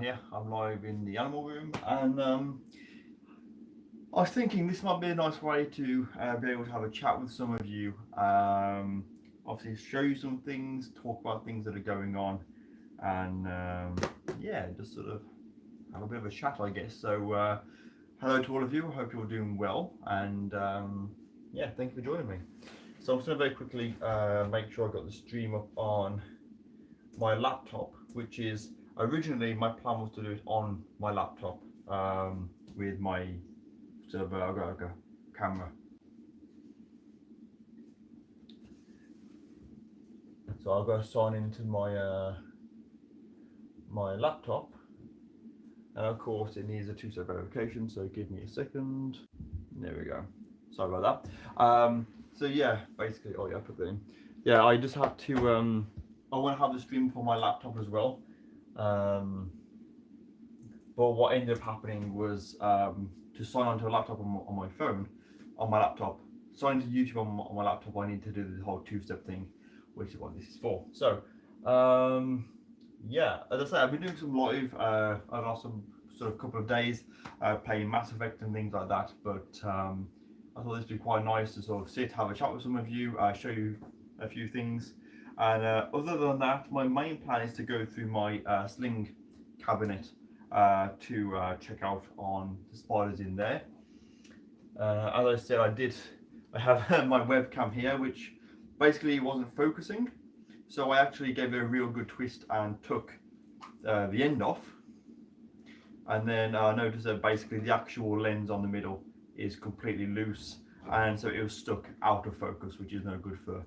Here I'm live in the animal room, and I was thinking this might be a nice way to be able to have a chat with some of you. Obviously, show you some things, talk about things that are going on, and yeah, just sort of have a bit of a chat, I guess. So, hello to all of you. I hope you're doing well, and yeah, thank you for joining me. So, I'm just going to very quickly make sure I got the stream up on my laptop, which is originally my plan was to do it on my laptop with my sort of I've got a camera. So I've got to sign into my laptop, and of course it needs a two-step verification. So give me a second. There we go. Sorry about that. So yeah, basically, oh yeah, I put that in. Yeah, I just have to. I want to have the stream for my laptop as well. But what ended up happening was to sign onto a laptop on my phone, on my laptop, sign into YouTube on my laptop, I need to do the whole two-step thing, which is what this is for. So, yeah, as I say, I've been doing some live over the last sort of couple of days, playing Mass Effect and things like that, but I thought this would be quite nice to sort of sit, have a chat with some of you, show you a few things. And other than that, my main plan is to go through my Sling cabinet to check out on the spiders in there. As I said, I have my webcam here, which basically wasn't focusing, so I actually gave it a real good twist and took the end off, and then I noticed that basically the actual lens on the middle is completely loose, and so it was stuck out of focus, which is no good for,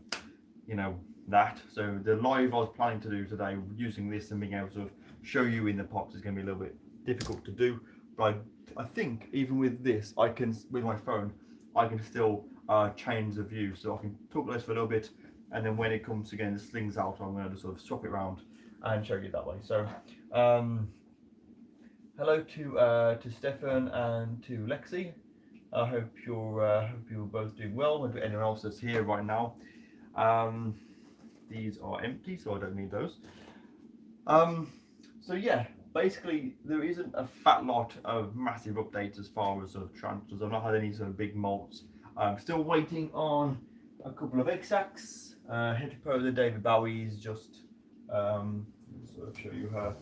you know, that. So the live I was planning to do today using this and being able to show you in the pops is going to be a little bit difficult to do, but I think even with this, I can, with my phone, I can still change the view, so I can talk less for a little bit, and then when it comes again, the slings out, I'm going to sort of swap it around and show you that way. So hello to Stefan and to Lexi. I hope you're both doing well, and to anyone else that's here right now. These are empty, so I don't need those. So yeah, basically there isn't a fat lot of massive updates as far as sort of tarantulas. I've not had any sort of big molts. I'm still waiting on a couple of exacts. Heteropoda David Bowie's just sort of show you her.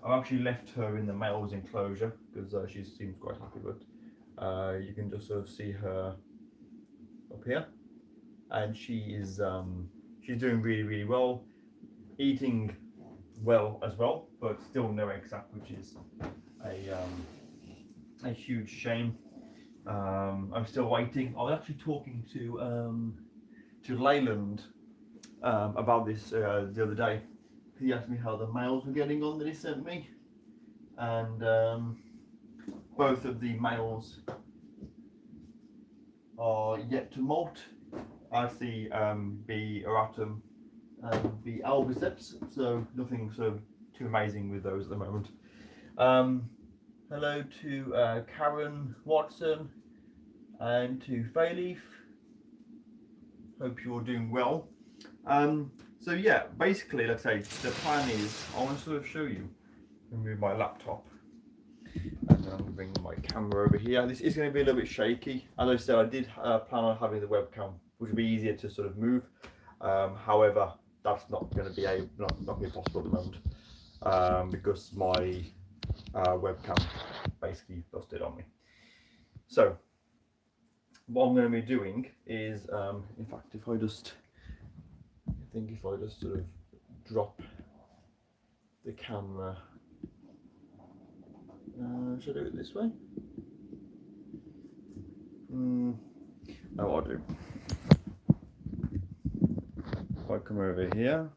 I've actually left her in the male's enclosure because she seems quite happy, but you can just sort of see her up here, and she is she's doing really well, eating well as well, but still no exact, which is a huge shame. I'm still waiting. I was actually talking to Leyland about this the other day. He asked me how the males were getting on that he sent me, and both of the males are yet to molt, as the B. auratum and the albiceps, so nothing sort of too amazing with those at the moment. Hello to Karen Watson and to Fayleaf. Hope you're doing well. So yeah, basically, like I say, the plan is I want to sort of show you. Move my laptop, and then I'm going to bring my camera over here. This is going to be a little bit shaky. As I said, I did plan on having the webcam, which would be easier to sort of move. However, that's not going to be not going to be possible at the moment because my webcam basically busted on me. So what I'm going to be doing is, in fact, if I just sort of drop the camera, should I do it this way? No, I'll do. If I come over here,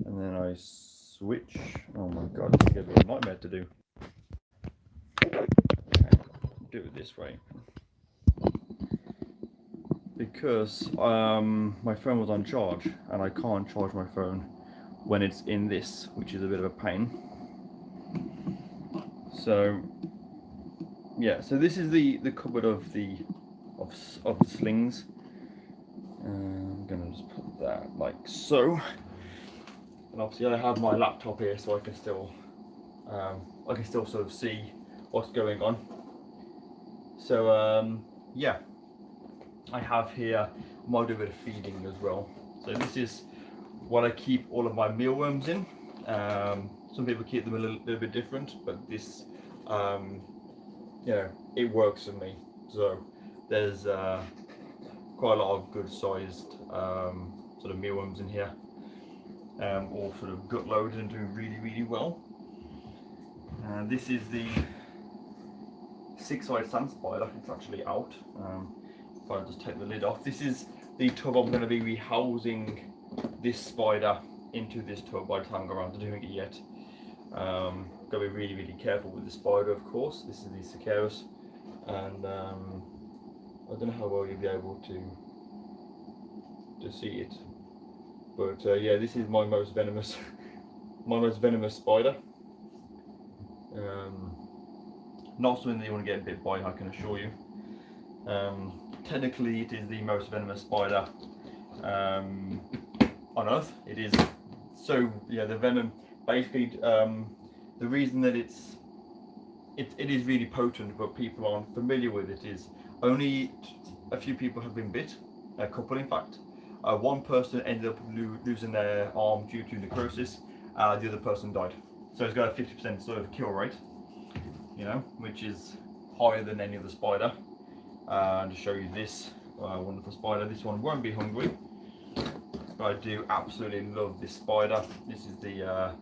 and then I switch. Oh my god, this is going to be a nightmare to do. Okay, do it this way. Because my phone was on charge, and I can't charge my phone when it's in this, which is a bit of a pain. So yeah, so this is the cupboard of the slings. I'm gonna just put that like so, and obviously I have my laptop here, so I can still I can still sort of see what's going on. So yeah, I have here, I might do a bit of feeding as well. So this is what I keep all of my mealworms in. Some people keep them a little bit different, but this, you know, it works for me. So there's quite a lot of good sized sort of mealworms in here, all sort of gut loaded and doing really well. This is the 6-eyed sand spider. It's actually out. If I just take the lid off, this is the tub I'm going to be rehousing this spider into this tub by the time I go around to doing it yet. Got to be really careful with the spider, of course. This is the Cercaris, and I don't know how well you'll be able to see it, but yeah, this is my most venomous spider. Not something that you want to get bit by, I can assure you. Technically, it is the most venomous spider on Earth. It is, so yeah, the venom basically, the reason that it is really potent, but people aren't familiar with it, is only a few people have been bit, a couple in fact. One person ended up losing their arm due to necrosis, the other person died. So it's got a 50% sort of kill rate, you know, which is higher than any other spider. And to show you this wonderful spider, this one won't be hungry, but I do absolutely love this spider. This is the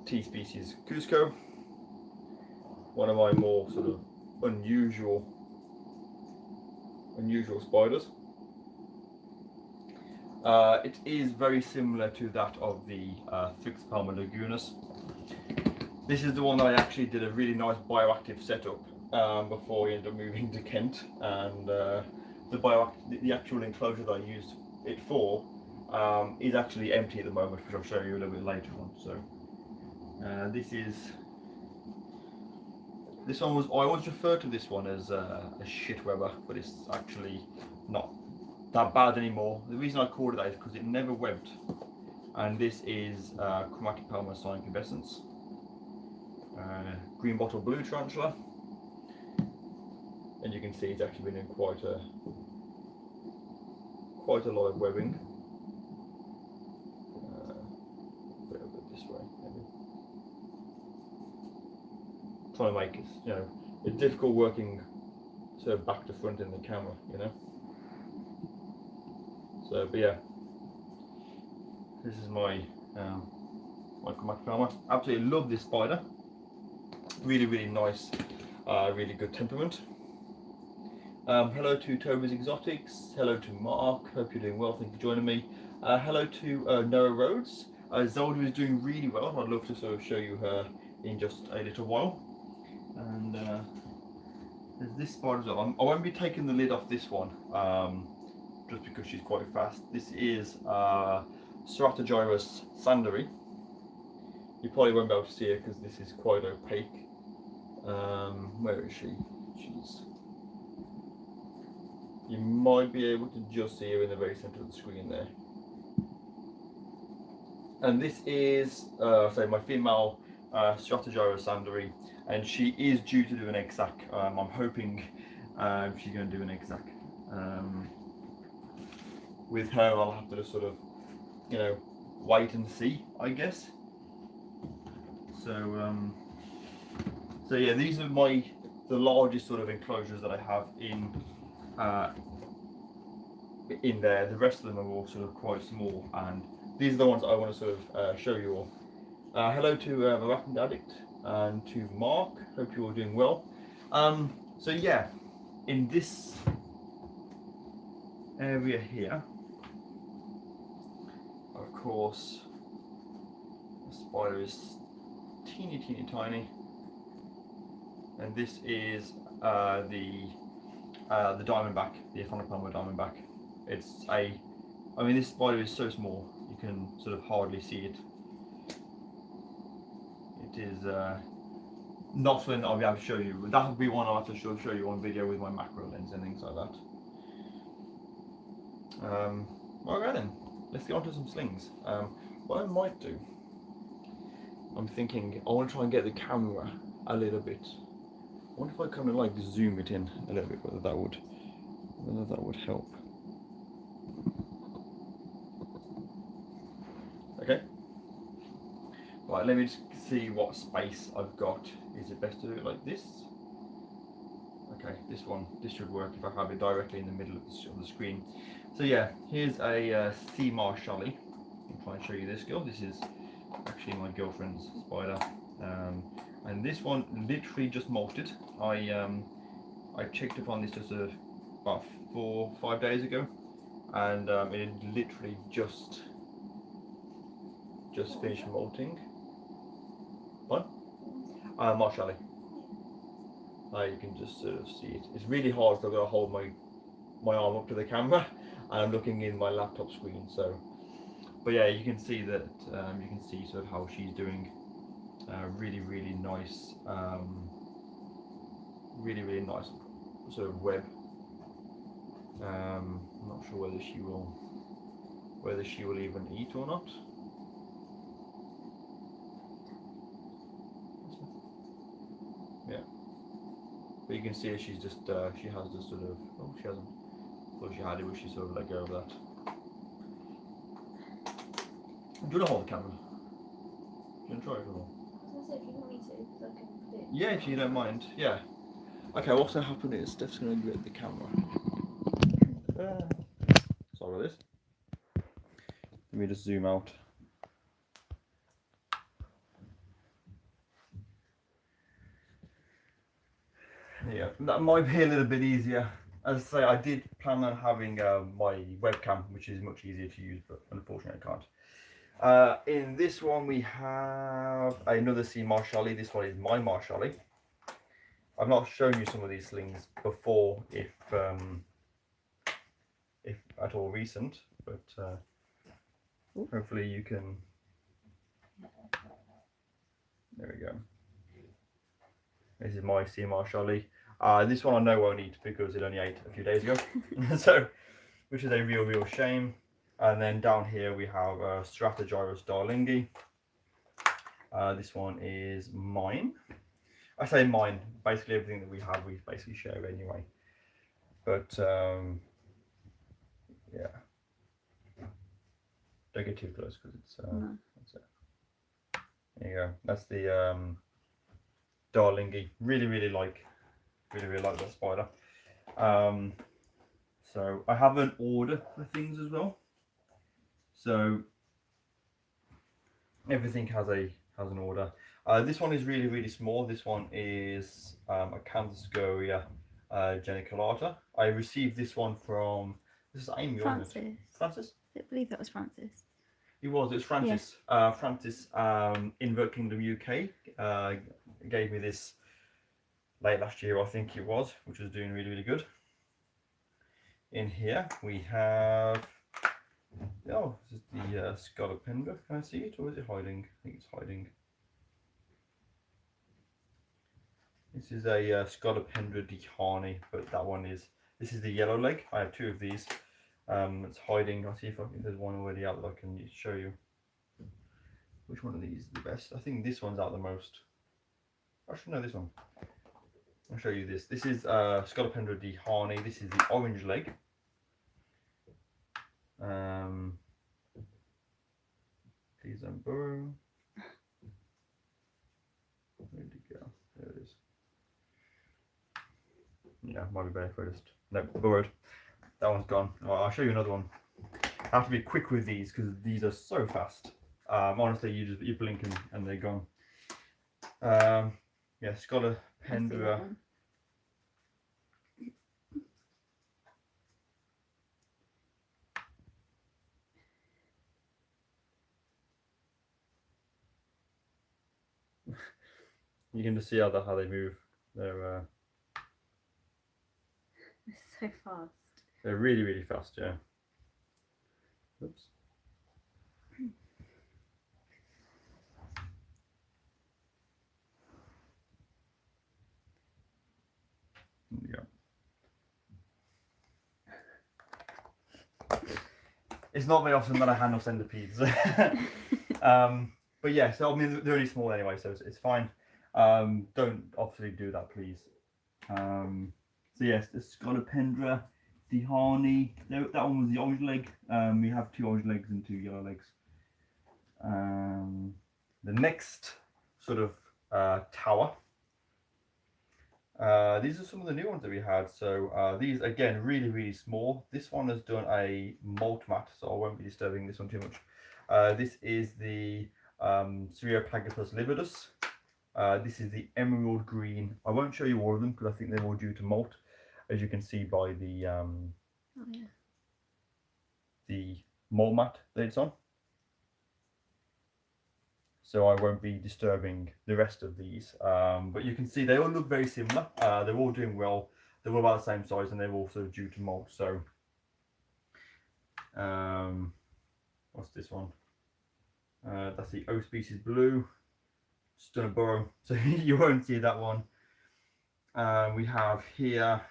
T species Cusco, one of my more sort of unusual spiders. It is very similar to that of the Fixpalma lagunus. This is the one that I actually did a really nice bioactive setup before we ended up moving to Kent, and the actual enclosure that I used it for is actually empty at the moment, which I'll show you a little bit later on. So this one was, I always refer to this one as a shit webber, but it's actually not that bad anymore. The reason I called it that is because it never webbed, and this is Chromatopelma cyanopubescens, green bottle blue tarantula, and you can see it's actually been in quite a lot of webbing. Put it a bit this way, maybe. Trying to make it, you know, it's difficult working sort of back to front in the camera, you know. So, but yeah, this is my my Chromatopelma. Absolutely love this spider. Really nice, really good temperament. Hello to Toby's Exotics. Hello to Mark. Hope you're doing well. Thank you for joining me. Hello to Noah Rhodes. Zelda is doing really well. I'd love to sort of show you her in just a little while. And there's this spider as well. I won't be taking the lid off this one, just because she's quite fast. This is Ceratogyrus sanderi. You probably won't be able to see her because this is quite opaque. Where is she? You might be able to just see her in the very centre of the screen there. And this is, say, my female Ceratogyrus sanderi, and she is due to do an egg sac. I'm hoping she's going to do an egg sac. With her, I'll have to just sort of, you know, wait and see, I guess. So, so yeah, these are the largest sort of enclosures that I have in there. The rest of them are all sort of quite small, and these are the ones that I want to sort of show you all. Hello to Arachnid Addict and to Mark. Hope you're all doing well. So yeah, in this area here, of course, the spider is teeny tiny, and this is the diamondback, the Aphonopelma diamondback. It's I mean, this spider is so small you can sort of hardly see it. It is not something I'll be able to show you. That would be one I'll have to show you on video with my macro lens and things like that. Alright then, let's get on to some slings. What I might do I'm thinking I want to try and get the camera a little bit. I wonder if I kind of like zoom it in a little bit, whether that would help. Okay. Right, let me just see what space I've got. Is it best to do it like this? Okay, this should work if I have it directly in the middle of the screen. So yeah, here's a sea marshallie. I'll try and show you this girl. This is actually my girlfriend's spider, and this one literally just molted. I checked up on this just about 4 or 5 days ago, and it literally just finished molting. What? Marshallie. You can just sort of see it. It's really hard because I've got to hold my arm up to the camera, and I'm looking in my laptop screen. So, but yeah, you can see that. You can see sort of how she's doing. Really nice. Really nice sort of web. I'm not sure whether she will even eat or not. Yeah, but you can see she's just she has just sort of, oh, she hasn't thought she had it, but she sort of let go of that. Do you want to hold the camera? Do you want to try it at all? I was going to say, if you want me to, because I can put it. Yeah, if you don't mind. Yeah. Okay, what's going to happen is Steph's going to grip the camera. Sorry about this. Let me just zoom out. Yeah, that might be a little bit easier. As I say, I did plan on having my webcam, which is much easier to use, but unfortunately I can't. In this one we have another sea marshallie. This one is my marshallie. I've not shown you some of these slings before, if at all recent, but hopefully you can. There we go. This is my sea marshallie. This one I know won't eat because it only ate a few days ago, so which is a real shame. And then down here we have Strategyrus darlingi. This one is mine. I say mine. Basically everything that we have, we basically share anyway. But yeah, don't get too close because it's. No. That's it. There you go. That's the darlingi. Really like that spider. So I have an order for things as well. So everything has an order. This one is really small. This one is a Cancascoria geniculata. I received this one from, this is Amy, wasn't it? Francis? I believe that was Francis. It was Francis. Yeah. Francis, Invert Kingdom UK, gave me this late last year, I think it was, which was doing really good. In here we have, oh, this is the Scolopendra. Can I see it, or is it hiding? I think it's hiding. This is a Scolopendra dihani, but that one is, this is the yellow leg. I have two of these. It's hiding. I'll see if there's one already out that I can show you. Which one of these is the best? I think this one's out the most. Actually, no, this one. I'll show you this. This is Scolopendra dihani. This is the orange leg. Please don't burrow. Where'd it go? There it is. Yeah, might be better if I just, no, burrowed. That one's gone. Right, I'll show you another one. I have to be quick with these because these are so fast. Honestly, you blink and they're gone. Yeah, Scolopendra. You can just see how they move. They're so fast. They're really fast, yeah. Oops. Yeah. It's not very often that I handle centipedes. But yeah, so I mean they're only small anyway, so it's fine. Don't obviously do that, please. So yes, the Scolopendra, Dihani. That one was the orange leg. We have 2 orange legs and 2 yellow legs. The next sort of tower. These are some of the new ones that we had. So these again really small. This one has done a molt mat, so I won't be disturbing this one too much. This is the Cereoplagiopus lividus. This is the emerald green. I won't show you all of them because I think they're all due to molt, as you can see by the the molt mat that it's on. So I won't be disturbing the rest of these, but you can see they all look very similar. They're all doing well. They're all about the same size, and they're also due to molt. So what's this one? That's the O species blue. Just done a burrow, so you won't see that one. We have here.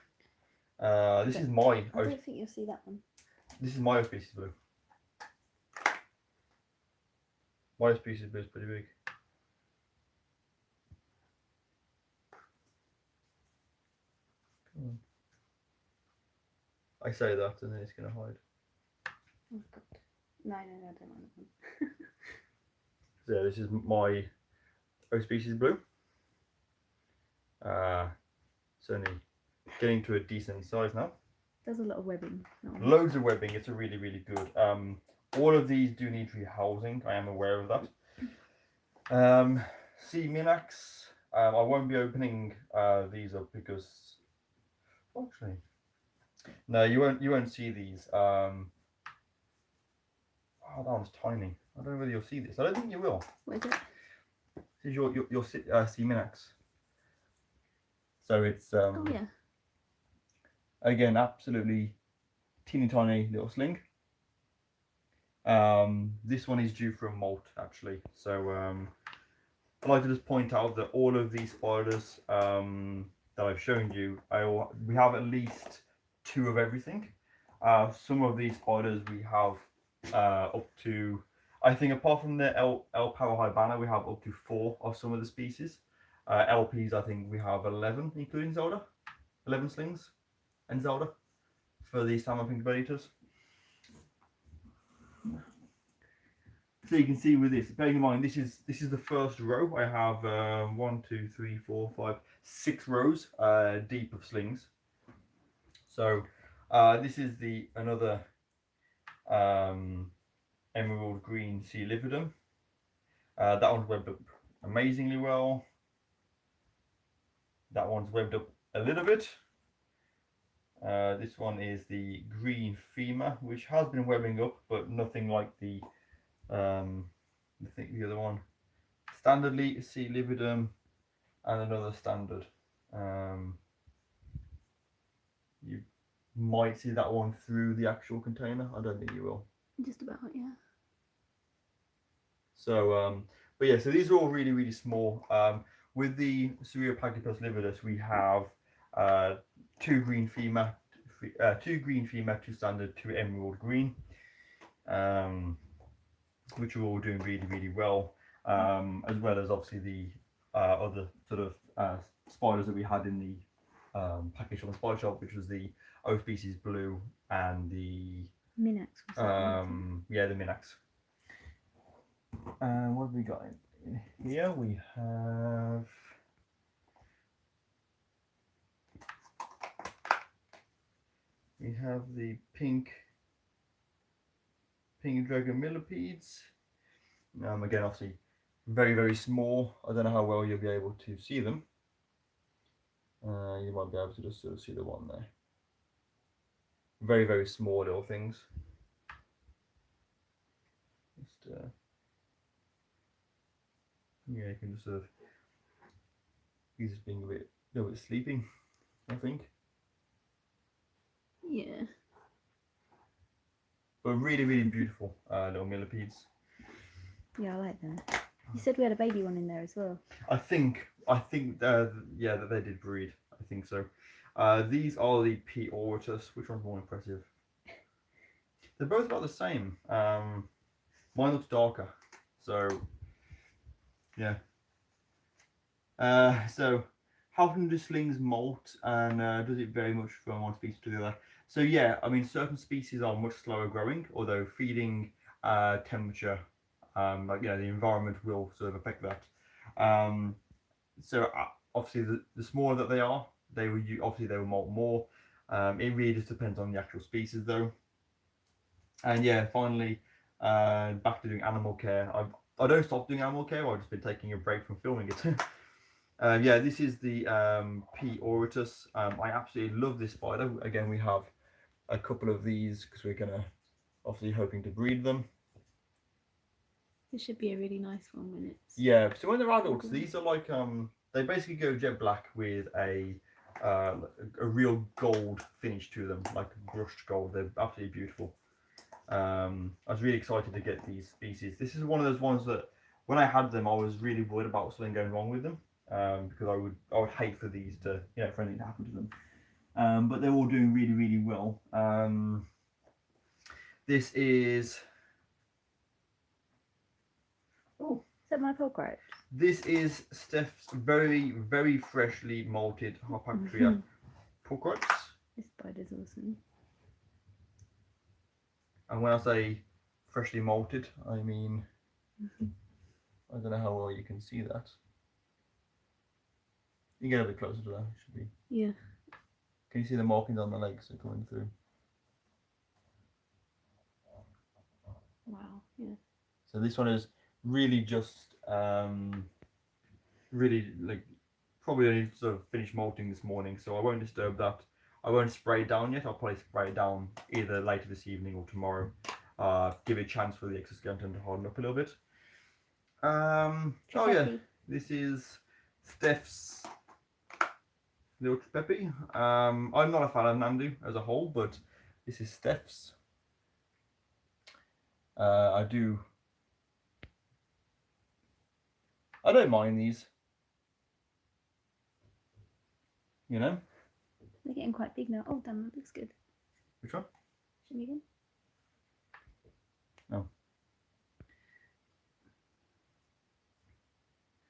This is my. I don't think you'll see that one. This is my O species blue. My species blue is pretty big. I say that and then it's going to hide. Oh god. No, I don't want that one. So yeah, this is my O species blue. It's only getting to a decent size now. There's a lot of webbing. Loads of webbing. It's a really good. All of these do need rehousing. I am aware of that. C Minax. I won't be opening these up because actually, no, you won't see these. Oh, that one's tiny. I don't know whether you'll see this. I don't think you will. What is it? This is your C Minax. So it's oh yeah. Again, absolutely teeny tiny little sling. This one is due for a molt actually. So I'd like to just point out that all of these spiders that I've shown you, we have at least 2 of everything. Some of these spiders we have up to, I think apart from the L Parahybana, we have up to 4 of some of the species. LPs, I think we have 11, including Zelda. 11 slings and Zelda for these salmon pink predators. So you can see with this, bearing in mind this is the first row. I have 1, 2, 3, 4, 5, 6 rows deep of slings. So this is another emerald green C lividum. That one's webbed up amazingly well. That one's webbed up a little bit. This one is the green femur, which has been webbing up, but nothing like the I think the other one. Standardly C lividum and another standard. You might see that one through the actual container. I don't think you will. Just about, yeah. So, but yeah, so these are all really small. With the Cereoplagiopus lividus, we have 2 green femur, 2 standard, 2 emerald green, which are all doing really well. As well as obviously the other sort of spiders that we had in the package from the spider shop, which was the O species blue and the Minax. yeah, the Minax. What have we got in here? We have the pink dragon millipedes. Again, obviously very small. I don't know how well you'll be able to see them. You might be able to just sort of see the one there. Very small little things. Just yeah, you can just sort of, he's just being a little bit sleeping, I think. Yeah. But really beautiful little millipedes. Yeah, I like that. You said we had a baby one in there as well. I think yeah, that they did breed. I think so. These are the P. auratus. Which one's more impressive? They're both about the same. Mine looks darker. So Yeah. So how often do slings molt, and does it vary much from one species to the other? So yeah, I mean certain species are much slower growing, although feeding, temperature, like the environment will sort of affect that. Um, so obviously the smaller that they are, obviously they will molt more. It really just depends on the actual species though. And yeah, finally, back to doing animal care. I don't stop doing animal care. I've just been taking a break from filming it. Yeah, this is the P. auratus. I absolutely love this spider. Again, we have a couple of these because we're gonna obviously hoping to breed them. This should be a really nice one when it's. Yeah, so when they're adults, these are like they basically go jet black with a real gold finish to them, like brushed gold. They're absolutely beautiful. I was really excited to get these species. This is one of those ones that when I had them, I was really worried about something going wrong with them, because I would hate for these to for anything to happen to them. But they're all doing really really well. This is Is that my cockroach? This is Steph's very very freshly malted Harpactria pulchrites. This spider's awesome. And when I say freshly malted, I mean, I don't know how well you can see that. You can get a bit closer to that, it should be. Yeah. Can you see the markings on the legs are coming through? Wow, yeah. So this one is really just, really like, probably only sort of finished malting this morning, so I won't disturb that. I won't spray it down yet. I'll probably spray it down either later this evening or tomorrow. Give it a chance for the exoskeleton to harden up a little bit. Oh yeah, this is Steph's little Tripepi. I'm not a fan of Nandu as a whole, but this is Steph's. I don't mind these. You know? They're getting quite big now. Oh, damn, that looks good. Which one? Show me again. No.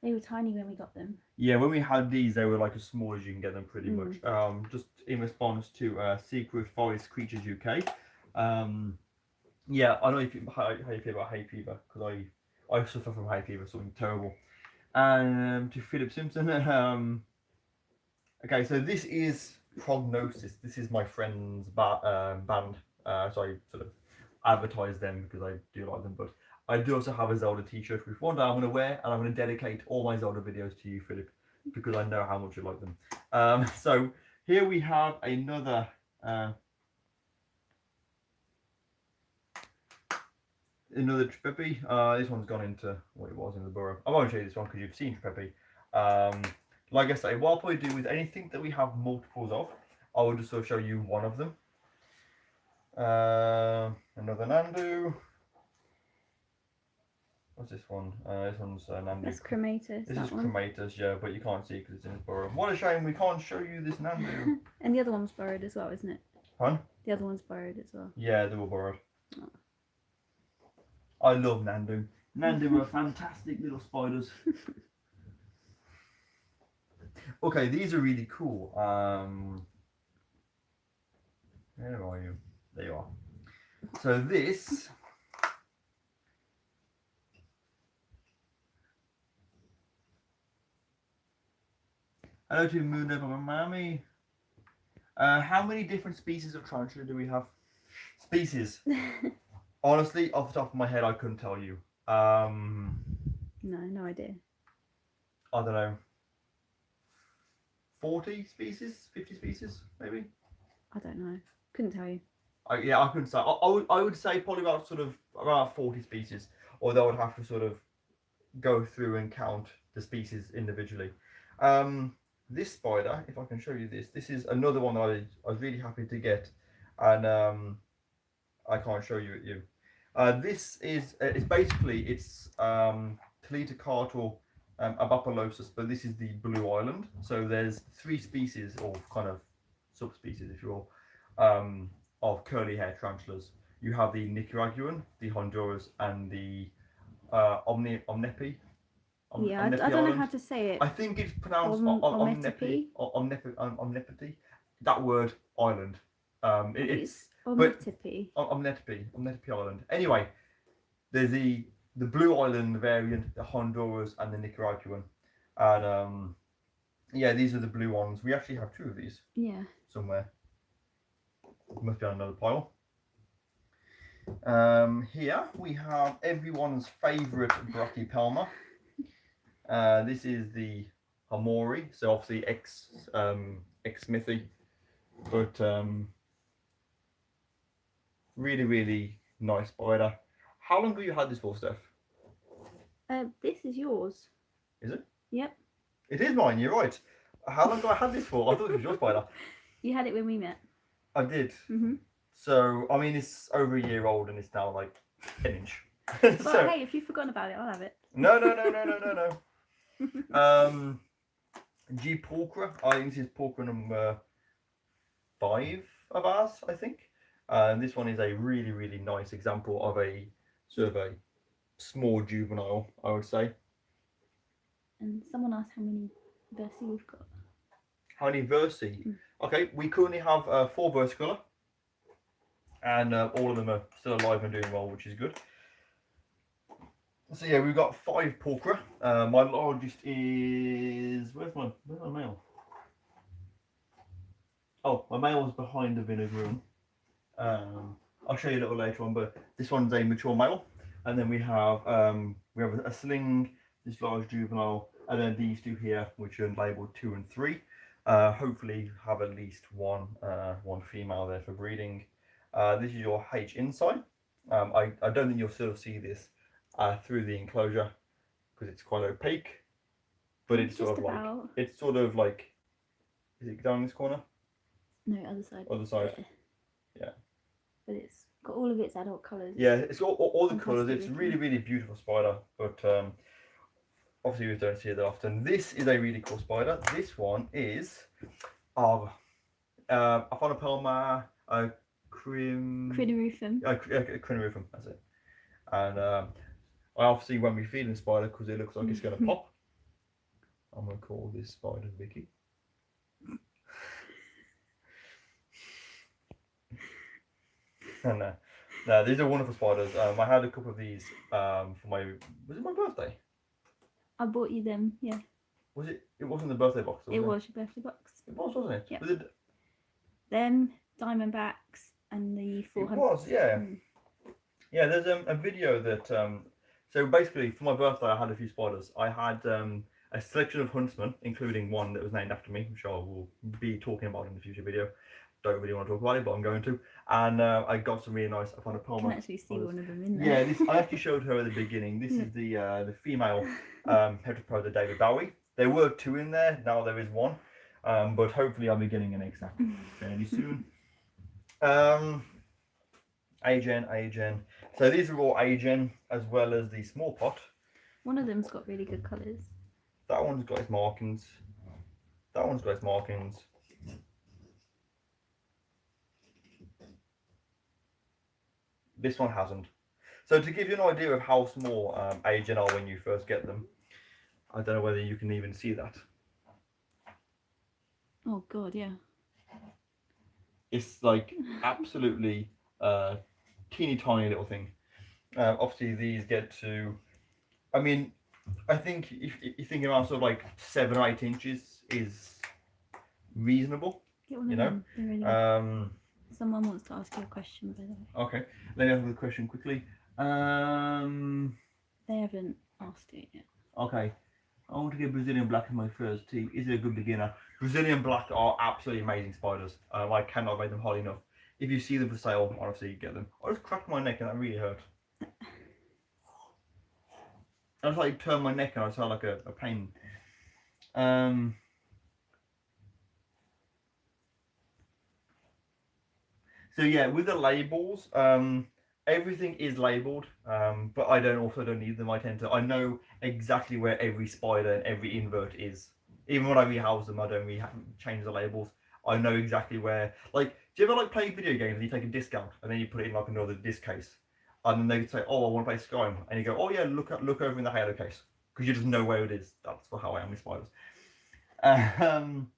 They were tiny when we got them. Yeah, when we had these, they were like as small as you can get them, pretty much. Just in response to Secret Forest Creatures UK. Yeah, I know how you feel about hay fever, because I suffer from hay fever, something terrible. And to Philip Simpson, okay, so this is Prognosis. This is my friend's band, so I sort of advertise them because I do like them, but I do also have a Zelda t-shirt, which one day I'm going to wear, and I'm going to dedicate all my Zelda videos to you, Philip, because I know how much you like them. So here we have another Tripepi. This one's gone into what it was in the burrow. I won't show you this one because you've seen Tripepi. Like I say, what I'll probably do with anything that we have multiples of, I will just sort of show you one of them. Another Nandu. What's this one? This one's Nandu. That's Chromatus. This is Chromatus, yeah, but you can't see it because it's in its burrow. What a shame we can't show you this Nandu. And the other one's burrowed as well, isn't it? Huh? The other one's burrowed as well. Yeah, they were burrowed. Oh. I love Nandu. Nandu are fantastic little spiders. Okay, these are really cool. Where are you? There you are. So this hello to Moon over Miami. How many different species of tarantula do we have? Species. Honestly, off the top of my head, I couldn't tell you. No idea. I don't know. 40 species, 50 species, maybe. I don't know. Couldn't tell you. Yeah, I couldn't say. I would say probably about 40 species, although I'd have to sort of go through and count the species individually. This spider, if I can show you this is another one that I was really happy to get, and I can't show you. This is it's Teletocartal Abapolosus, but this is the blue island. So there's 3 species, or kind of subspecies, if you will, of curly hair tarantulas. You have the Nicaraguan, the Honduras, and the Omnepi. Yeah, I don't know how to say it. I think it's pronounced Omnetepe? Omnetepe. That word island. It's Omnetepe. Omnetepe Island. Anyway, there's the Blue Island variant, the Honduras, and the Nicaraguan, and yeah, these are the blue ones. We actually have two of these. Yeah. Somewhere. Must be on another pile. Here we have everyone's favourite Brachypelma. This is the Hamori, so obviously ex Smithy, but really nice spider. How long have you had this for, Steph? This is yours. Is it? Yep. It is mine. You're right. How long have I had this for? I thought it was your spider. You had it when we met. I did. Mhm. So I mean, it's over a year old and it's now like an inch. But hey, if you've forgotten about it, I'll have it. No. G Porcra. I think this is Porcra number 5 of ours, I think. This one is a really nice example of a sort of a small juvenile, I would say. And someone asked how many versi we've got. How many versi? Okay, we currently have 4 versicolor, and all of them are still alive and doing well, which is good. So yeah, we've got 5 Porcra. My largest is where's my male? Oh, my male is behind the vinegar room. I'll show you a little later on, but this one's a mature male, and then we have a Sling, this large juvenile, and then these two here, which are labelled 2 and 3. Hopefully have at least one female there for breeding. This is your H inside. I don't think you'll sort of see this through the enclosure because it's quite opaque, but it's sort of like is it down this corner? No, other side. Other side. Yeah. But it's got all of its adult colours. Yeah, it's got all the colours. It's really beautiful spider, but obviously we don't see it that often. This is a really cool spider. This one is Aphanopelma Crinoruphum. Crinoruphum, that's it. And I obviously when we feed the spider, because it looks like it's going to pop, I'm going to call this spider Vicky. No, these are wonderful spiders. I had a couple of these for was it my birthday? I bought you them, yeah. Was it? It wasn't the birthday box. It was your birthday box. It was, wasn't it? Yeah. Was it? Them, Diamondbacks, and the 400. It was, yeah. Yeah, there's a video that. So basically, for my birthday, I had a few spiders. I had a selection of huntsmen, including one that was named after me, which I will be talking about in the future video. Don't really want to talk about it, but I'm going to. And I got some really nice. I found a Pelma. You can actually see one of them in there. Yeah, this I actually showed her at the beginning. This is the female Heteropoda David Bowie. There were 2 in there. Now there is 1, but hopefully I'll be getting an exact fairly soon. Agen. So these are all Agen as well as the small pot. One of them's got really good colours. That one's got its markings. That one's got its markings. This one hasn't. So to give you an idea of how small Agen are when you first get them, I don't know whether you can even see that. Oh God, yeah. It's like absolutely teeny tiny little thing. Obviously these get to, I mean, I think if you're thinking around sort of like 7 or 8 inches is reasonable. Get one of you them. know. They're really Someone wants to ask you a question, by the way. Okay, let me answer the question quickly. They haven't asked it yet. Okay, I want to get Brazilian black in my first tea. Is it a good beginner? Brazilian black are absolutely amazing spiders. I cannot rate them highly enough. If you see them for sale, honestly, get them. I just cracked my neck and that really hurt. I just like turned my neck and I just had like a pain. So yeah, with the labels, everything is labelled, but I don't need them. I know exactly where every spider and every invert is. Even when I rehouse them, I don't change the labels. I know exactly where. Like, do you ever like play video games and you take a disc out and then you put it in like another disc case, and then they say, "Oh, I want to play Skyrim," and you go, "Oh yeah, look over in the Halo case." because you just know where it is. That's for how I am with spiders. Um,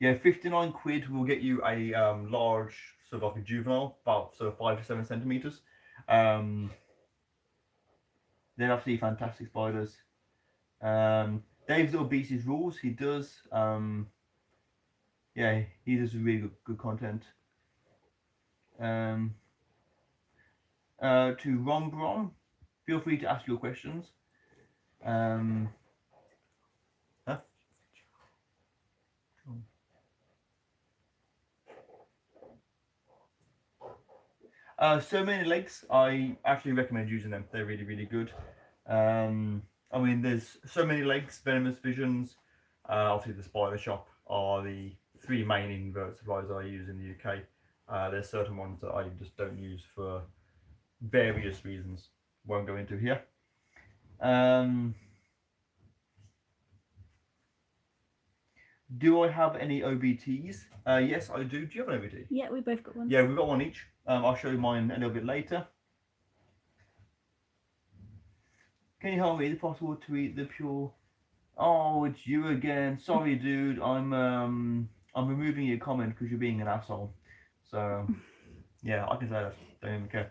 yeah, 59 quid will get you a large, sort of like a juvenile, about sort of 5 to 7 centimeters. They're absolutely fantastic spiders. Dave's little beats his rules. He does. Yeah, he does really good content. To Ron Brom, feel free to ask your questions. Huh? So many legs, I actually recommend using them. They're really, really good. I mean, there's so many legs, venomous visions. Obviously, the Spider Shop are the 3 main invert supplies I use in the UK. There's certain ones that I just don't use for various reasons. Won't go into here. Do I have any OBTs? Yes, I do. Do you have an OBT? Yeah, we both got one. Yeah, we've got one each. I'll show you mine a little bit later. Can you help me? Is it possible to eat the pure? Oh, it's you again. Sorry, dude. I'm removing your comment because you're being an asshole. So, yeah, I can say that. Don't even care.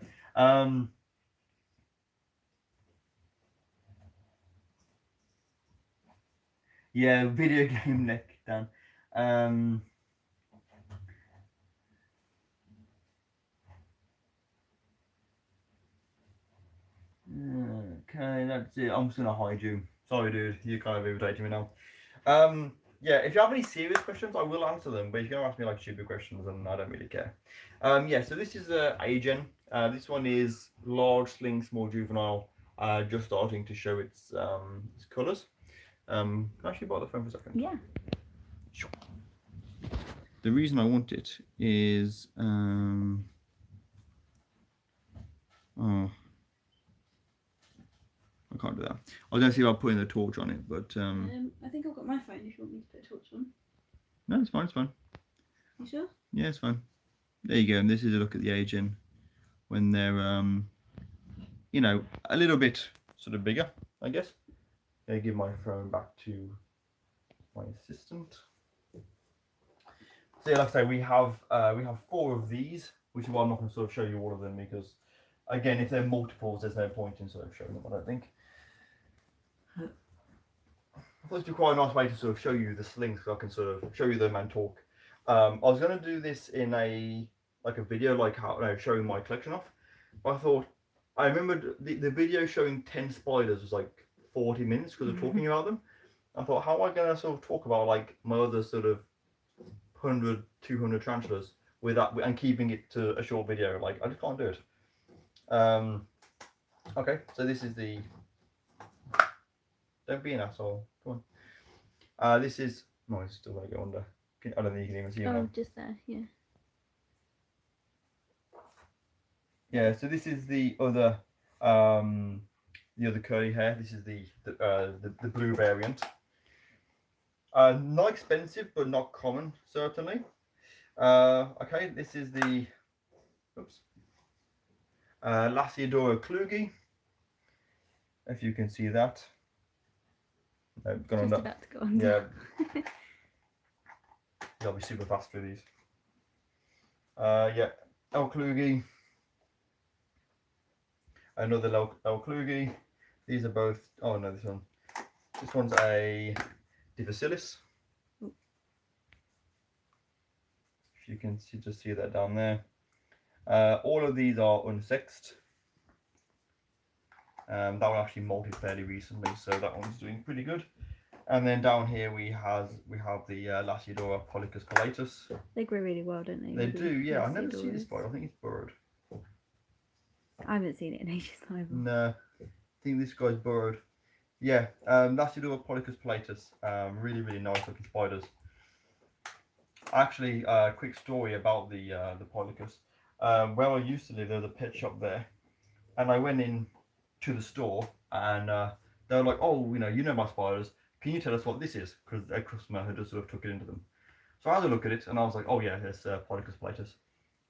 Yeah, video game neck, Dan. Okay, that's it. I'm just gonna hide you. Sorry, dude. You're kind of irritating me now. Yeah, if you have any serious questions, I will answer them. But if you're gonna ask me like stupid questions, then I don't really care. Yeah. So this is Agen. This one is large sling, small juvenile. Just starting to show its colours. Can I actually borrow the phone for a second? Yeah. Sure. The reason I want it is oh. I can't do that. I was going to see about putting the torch on it, but I think I've got my phone if you want me to put a torch on. No, it's fine. It's fine. You sure? Yeah, it's fine. There you go. And this is a look at the aging when they're you know, a little bit sort of bigger, I guess. I give my phone back to my assistant. So yeah, like I say, we have 4 of these, which is why I'm not going to sort of show you all of them because, again, if they're multiples, there's no point in sort of showing them. I don't think. I thought it'd be quite a nice way to sort of show you the slings, so I can sort of show you them and talk. I was going to do this in a video, like how showing my collection off. But I thought I remembered the video showing 10 spiders was like 40 minutes because of talking about them. I thought, how am I going to sort of talk about like my other sort of 100, 200 tarantulas with that and keeping it to a short video? Like I just can't do it. Okay, so this is the. Don't be an asshole. Come on. This is. No, it's still going to go under. I don't think you can even see it. Oh, just there, yeah. Yeah, so this is the other curly hair. This is the blue variant. Not expensive, but not common, certainly. Okay, this is the. Oops. Lasiodora Kluge. If you can see that. No, gone Just under. about to go under. Yeah. You'll be super fast with these. Yeah, L. Kluge. Another L. Kluge. These are both. Oh no, this one. This one's a Difficilis. If you can just see that down there. All of these are unsexed. That one actually molted fairly recently, so that one's doing pretty good. And then down here we have the Lasiodora Polycus pilatus. They grow really well, don't they? They do, yeah. I've never seen this spider. I think it's burrowed. I haven't seen it in ages either. No, I think this guy's burrowed. Yeah, Lasiodora Polycus pilatus. Really, really nice looking spiders. Actually, quick story about the Polycus. Where I used to live, there was a pet shop there, and I went in to the store, and they were like, "Oh, you know my spiders. Can you tell us what this is?" Because a customer had just sort of took it into them. So I had a look at it, and I was like, "Oh yeah, it's Polycus pilatus."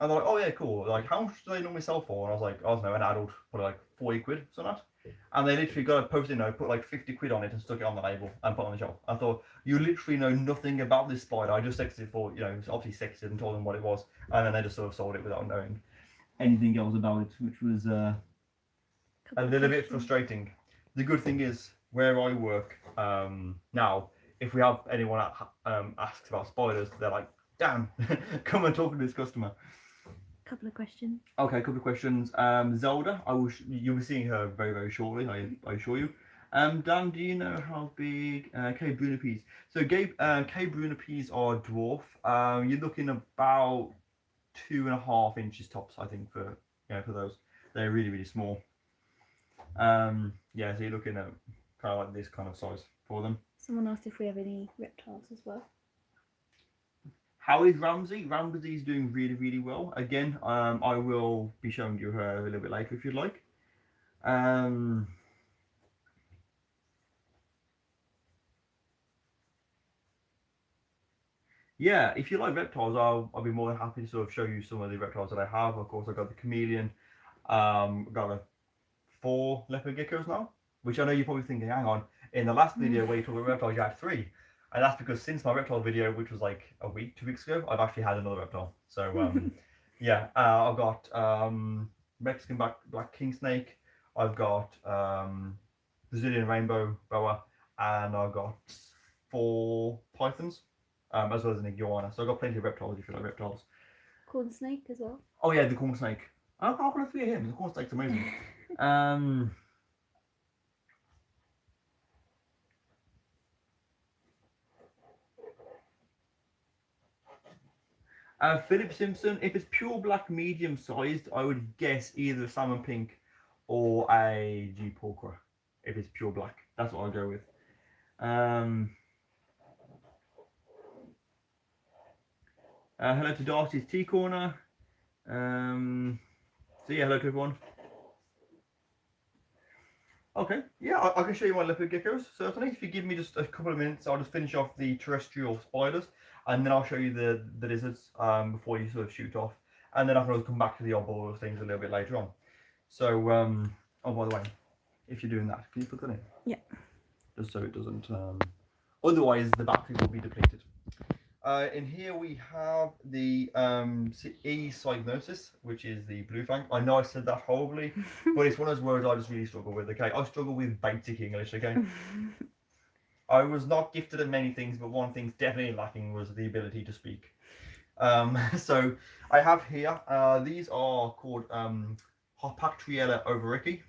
And they're like, oh yeah, cool. Like, how much do they normally sell for? And I was like, I don't know, an adult, probably like 40 quid, something like that. And they literally got a post-it note, put like 50 quid on it and stuck it on the label and put it on the shelf. I thought, you literally know nothing about this spider. I just texted it for, you know, obviously texted and told them what it was. And then they just sort of sold it without knowing anything else about it, which was a little bit frustrating. The good thing is, where I work now, if we have anyone asks about spiders, they're like, Dan, come and talk to this customer. Couple of questions. Okay, a couple of questions. Zelda, you'll be seeing her very, very shortly, I assure you. Dan, do you know how big K. Brunipedes? So K. Brunipedes are dwarf. You're looking about 2.5 inches tops, I think, for those. They're really, really small. Yeah, so you're looking at kind of like this kind of size for them. Someone asked if we have any reptiles as well. How is Ramsey? Ramsey's doing really, really well. Again, I will be showing you her a little bit later if you'd like. Yeah, if you like reptiles, I'll be more than happy to sort of show you some of the reptiles that I have. Of course, I've got the chameleon. Got like 4 leopard geckos now, which I know you're probably thinking, hang on, in the last video where you talked about reptiles, you had 3. And that's because since my reptile video, which was like a week, 2 weeks ago, I've actually had another reptile. So yeah, I've got Mexican black king snake. I've got Brazilian rainbow boa, and I've got 4 pythons, as well as an iguana. So I've got plenty of reptiles if you like reptiles. Corn snake as well. Oh yeah, the corn snake. How can I forget him? The corn snake's amazing. Philip Simpson, if it's pure black medium sized, I would guess either a salmon pink or a G Porcra. If it's pure black, that's what I'll go with. Hello to Darcy's Tea Corner. So yeah, hello to everyone. Okay, yeah, I can show you my leopard geckos, certainly. If you give me just a couple of minutes, I'll just finish off the terrestrial spiders, and then I'll show you the lizards before you sort of shoot off. And then I can always come back to the oddball things a little bit later on. So, oh, by the way, if you're doing that, can you put that in? Yeah. Just so it doesn't, otherwise the battery will be depleted. In here we have the E. cygnosus, which is the blue fang. I know I said that horribly, but it's one of those words I just really struggle with, okay? I struggle with basic English, okay? I was not gifted at many things, but one thing's definitely lacking was the ability to speak. So I have here, these are called Harpactriella overicki,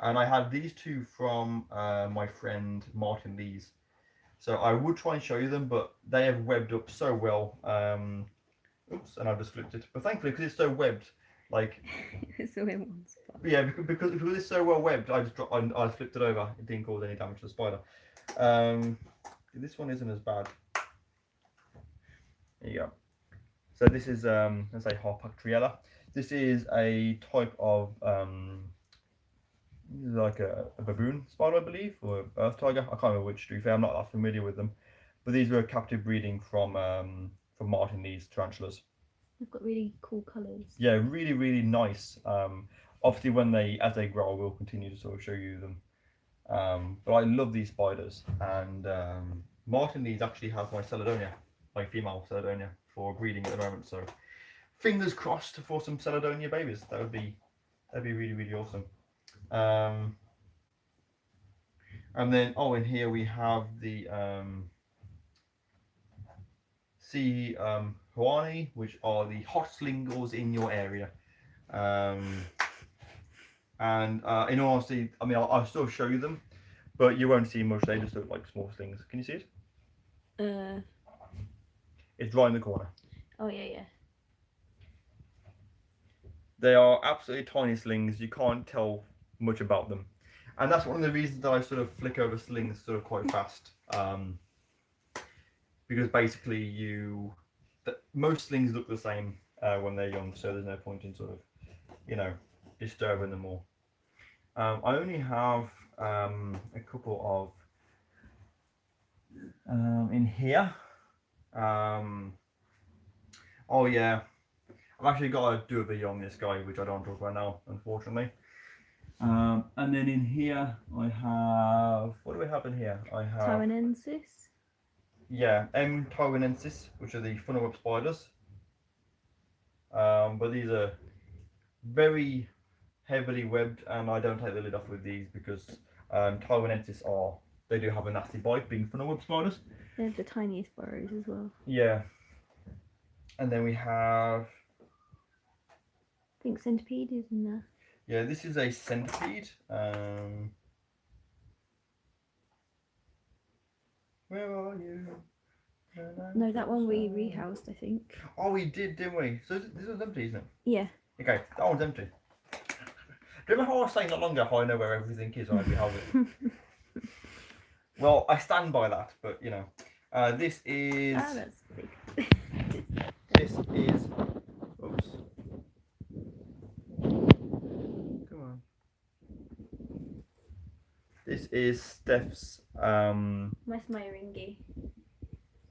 and I have these 2 from my friend Martin Lees. So I would try and show you them, but they have webbed up so well. Oops, and I've just flipped it. But thankfully, because it's so webbed, like It's all in one spot. yeah, because it's so well webbed, I flipped it over. It didn't cause any damage to the spider. This one isn't as bad. There you go. So this is let's say Harpactriella. This is a type of like a baboon spider, I believe, or earth tiger. I can't remember which. To be fair, I'm not that familiar with them. But these were captive breeding from Martin Lees tarantulas. They've got really cool colours. Yeah, really, really nice. Obviously, as they grow, we'll continue to sort of show you them. But I love these spiders, and Martin Lees actually has my Celadonia, my female Celadonia, for breeding at the moment. So fingers crossed for some Celadonia babies. That'd be really, really awesome. And then in here we have the C. Huani, which are the hot slingers in your area. And in all honesty, I mean, I'll still show you them, but you won't see much. They just look like small slings. Can you see it? It's right in the corner. Oh yeah. They are absolutely tiny slings. You can't tell much about them, and that's one of the reasons that I sort of flick over slings sort of quite fast. Because basically most slings look the same when they're young, so there's no point in sort of, disturbing them all. I only have a couple of in here. Oh yeah, I've actually got to do a video on this guy, which I don't talk about now, unfortunately. And then in here I have, what do we have in here? I have Taiwanensis. yeah, M. taiwanensis, which are the funnel web spiders. But these are very heavily webbed, and I don't take the lid off with these because taiwanensis they do have a nasty bite, being funnel web spiders. They have the tiniest burrows as well. Yeah. And then we have, I think centipede is in there. yeah, this is a centipede. Where are you? No, that one we rehoused, I think. Oh, we did, didn't we? So this one's empty, isn't it? Yeah. Okay, that one's empty. Do you remember how I was saying not long ago how I know where everything is when I rehouse it? Well, I stand by that, but you know. This is... Ah, that's big. This is... Oops. Come on. This is Steph's... Where's my ringy?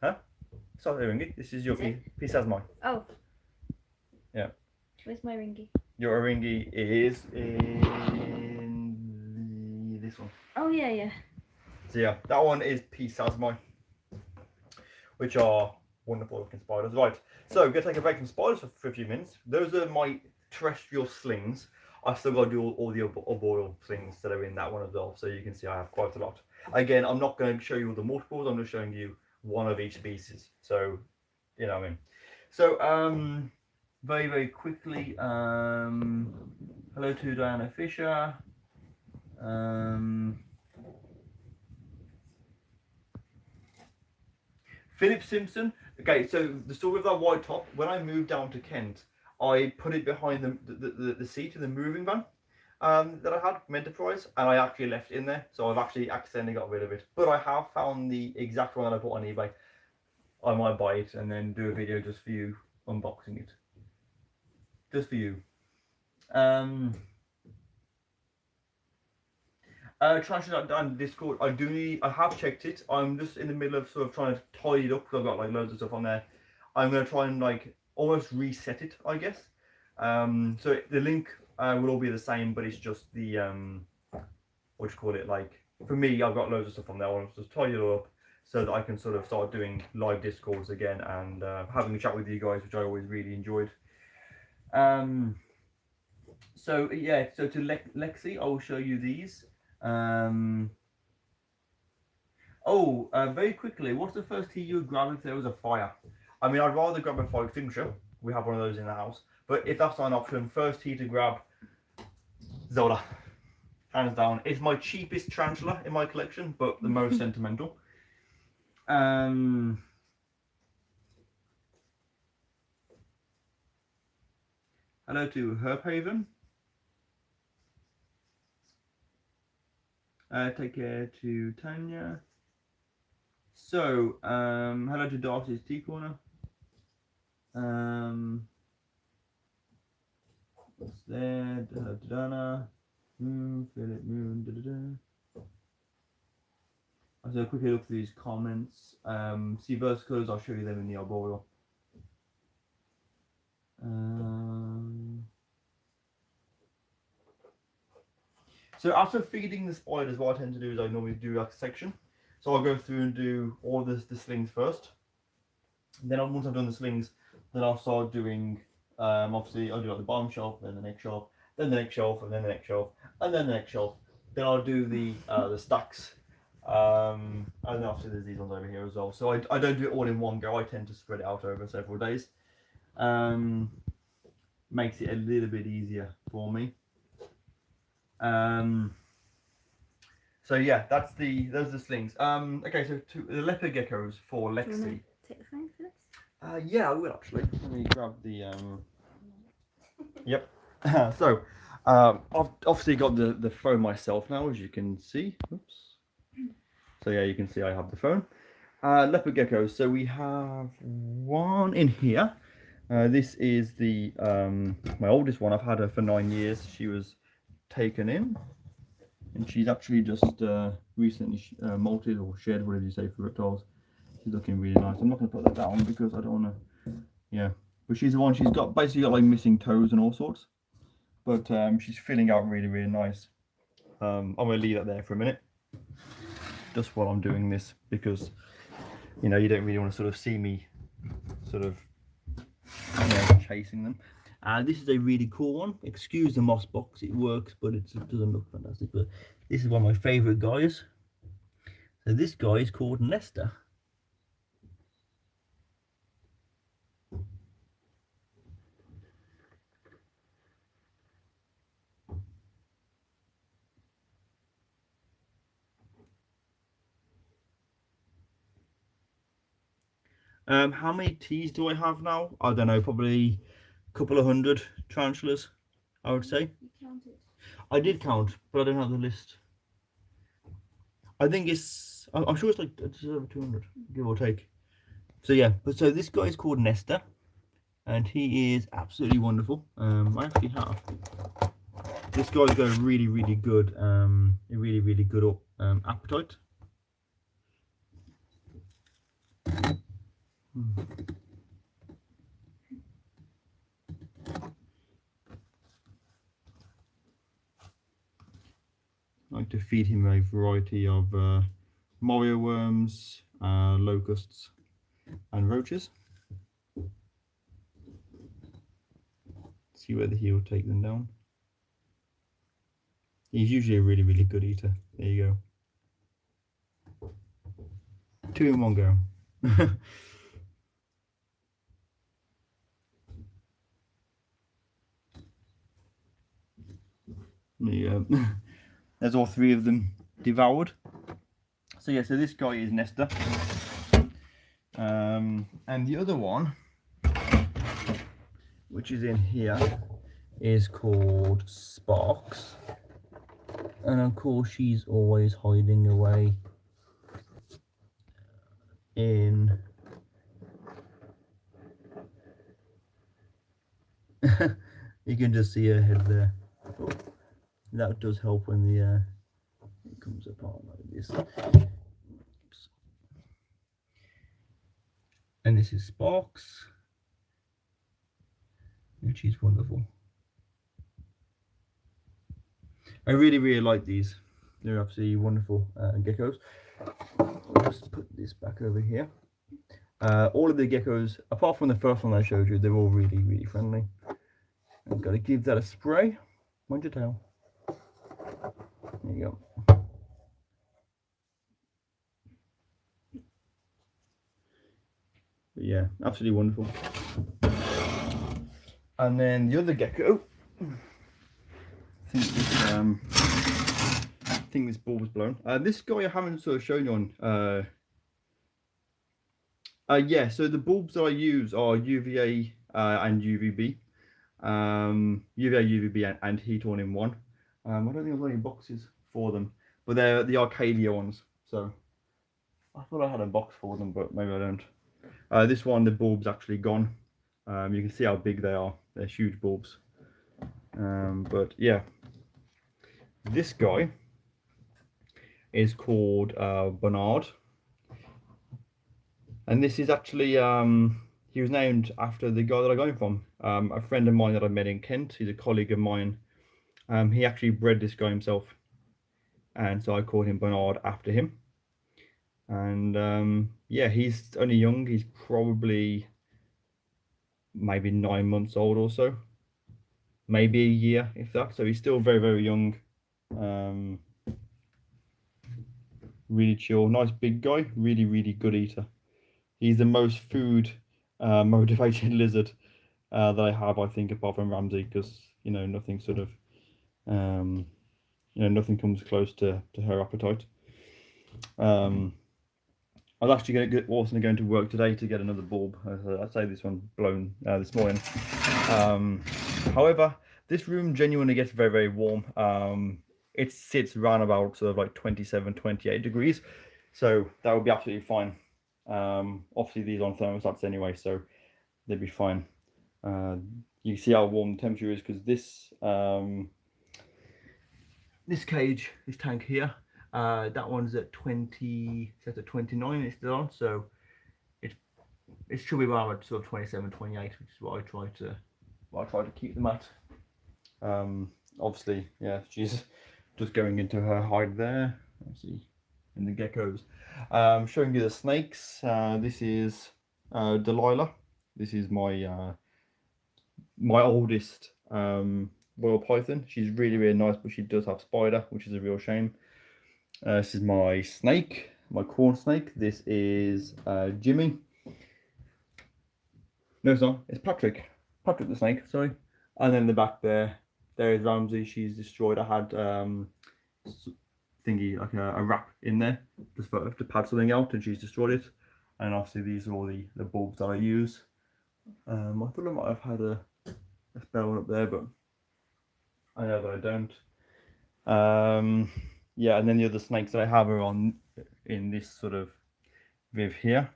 Huh? Sorry, Ringy. This is your piece as mine. Oh. Yeah. Where's my ringy? Your ringy is in this one. Oh, yeah, yeah. So yeah, that one is piece as mine, which are wonderful looking spiders. Right, so I'm going to take a break from spiders for a few minutes. Those are my terrestrial slings. I've still got to do all the arboreal slings that are in that one as well, so you can see I have quite a lot. Again, I'm not going to show you all the multiples, I'm just showing you one of each species, so you know what I mean. So very, very quickly, hello to Diana Fisher. Philip Simpson. Okay, so the story of that white top, when I moved down to Kent, I put it behind the seat of the moving van that I had from Enterprise, and I actually left it in there, so I've actually accidentally got rid of it. But I have found the exact one that I bought on eBay. I might buy it and then do a video just for you, unboxing it. Just for you. TarantulaDan Discord, I have checked it. I'm just in the middle of sort of trying to tidy it up because I've got like loads of stuff on there. I'm going to try and like almost reset it, I guess. So the link will all be the same, but it's just the what do you call it, like for me I've got loads of stuff on there. I want to just tidy it all up so that I can sort of start doing live discords again and having a chat with you guys, which I always really enjoyed. So yeah, so to Lexi, I will show you these. Very quickly, what's the first tea you would grab if there was a fire? I mean, I'd rather grab a fire extinguisher. We have one of those in the house. But if that's not an option, first tea to grab, Zola. Hands down. It's my cheapest tarantula in my collection, but the most sentimental. Hello to Herphaven. Take care to Tanya. So, hello to Darcy's Tea Corner. What's there? Hello to Dana. Moon, Philip, Moon, I'll so quickly look through these comments. See versicolors, I'll show you them in the arboreal. So after feeding the spiders, what I tend to do is I normally do like a section. So I'll go through and do all the slings first. Then once I've done the slings, then I'll start doing, obviously I'll do like the bottom shelf, then the next shelf, then the next shelf, and then the next shelf, and then the next shelf. Then I'll do the stacks. And then obviously there's these ones over here as well. So I don't do it all in one go, I tend to spread it out over several days. Makes it a little bit easier for me. So yeah, those are the slings. Okay, so the leopard geckos for Lexi. Do you want to take the phone for this? Yeah, I will actually. Let me grab the Yep. So I've obviously got the phone myself now, as you can see. Oops. So yeah, you can see I have the phone. Leopard geckos. So we have one in here. This is the my oldest one. I've had her for 9 years. She was taken in, and she's actually just recently molted or shed, whatever you say for reptiles. She's looking really nice. I'm not going to put that down because I don't want to, yeah, but she's the one. She's got basically got like missing toes and all sorts, but she's filling out really, really nice. I'm gonna leave that there for a minute, just while I'm doing this, because you know you don't really want to sort of see me sort of chasing them. And this is a really cool one. Excuse the moss box, it works, but it doesn't look fantastic. But this is one of my favourite guys. So this guy is called Nesta. How many T's do I have now? I don't know, probably a couple of hundred tarantulas, I would say. You counted. I did count, but I don't have the list. I think I'm sure it's like just over 200, give or take. So yeah, but so this guy is called Nesta, and he is absolutely wonderful. I actually have. This guy's got a really, really good, appetite. I like to feed him a variety of Mario worms, locusts, and roaches. See whether he will take them down. He's usually a really, really good eater. There you go. 2 in 1 go. Yeah, there's all 3 of them devoured. So yeah, so this guy is Nesta, and the other one, which is in here, is called Sparks, and of course she's always hiding away in you can just see her head there. Oh, that does help when the it comes apart like this. And this is Sparks, and she's wonderful. I really, really like these. They're absolutely wonderful geckos. I'll just put this back over here. All of the geckos, apart from the first one I showed you, they're all really, really friendly. I've got to give that a spray. Mind your tail. There you go. But yeah, absolutely wonderful. And then the other gecko, I think this bulb was blown. This guy I haven't sort of shown you on. Yeah, so the bulbs that I use are UVA and UVB. UVA, UVB, and heat on in one. I don't think I've got any boxes for them, but they're the Arcadia ones. So I thought I had a box for them, but maybe I don't. This one, the bulb's actually gone. You can see how big they are. They're huge bulbs. But yeah, this guy is called Bernard, and this is actually he was named after the guy that I got him from. A friend of mine that I met in Kent. He's a colleague of mine. He actually bred this guy himself, and so I called him Bernard after him. And yeah, he's only young. He's probably maybe 9 months old or so, maybe a year if that. So he's still very, very young. Really chill, nice big guy, really, really good eater. He's the most food motivated lizard that I have, I think, apart from Ramsey, because you know nothing sort of nothing comes close to her appetite. I was actually also going to work today to get another bulb. I say this one blown this morning. However, this room genuinely gets very, very warm. It sits around about sort of like 27, 28 degrees, so that would be absolutely fine. Obviously these are on thermostats anyway, so they'd be fine. You see how warm the temperature is, because this cage, this tank here, that one's at 20, set at 29, it's still on, so it's it should be around sort of 27, 28, which is what I try to keep them at. Obviously, yeah, she's just going into her hide there. Let's see, in the geckos. Showing you the snakes. This is Delilah. This is my my oldest royal python. She's really, really nice, but she does have spider, which is a real shame. This is my snake, my corn snake. This is Jimmy. No, it's not. It's Patrick. Patrick the snake, sorry. And then in the back there is Ramsey. She's destroyed. I had thingy, like a wrap in there just to pad something out, and she's destroyed it. And obviously these are all the bulbs that I use. I thought I might have had a spare one up there, but I know that I don't. Yeah, and then the other snakes that I have are in this sort of viv here.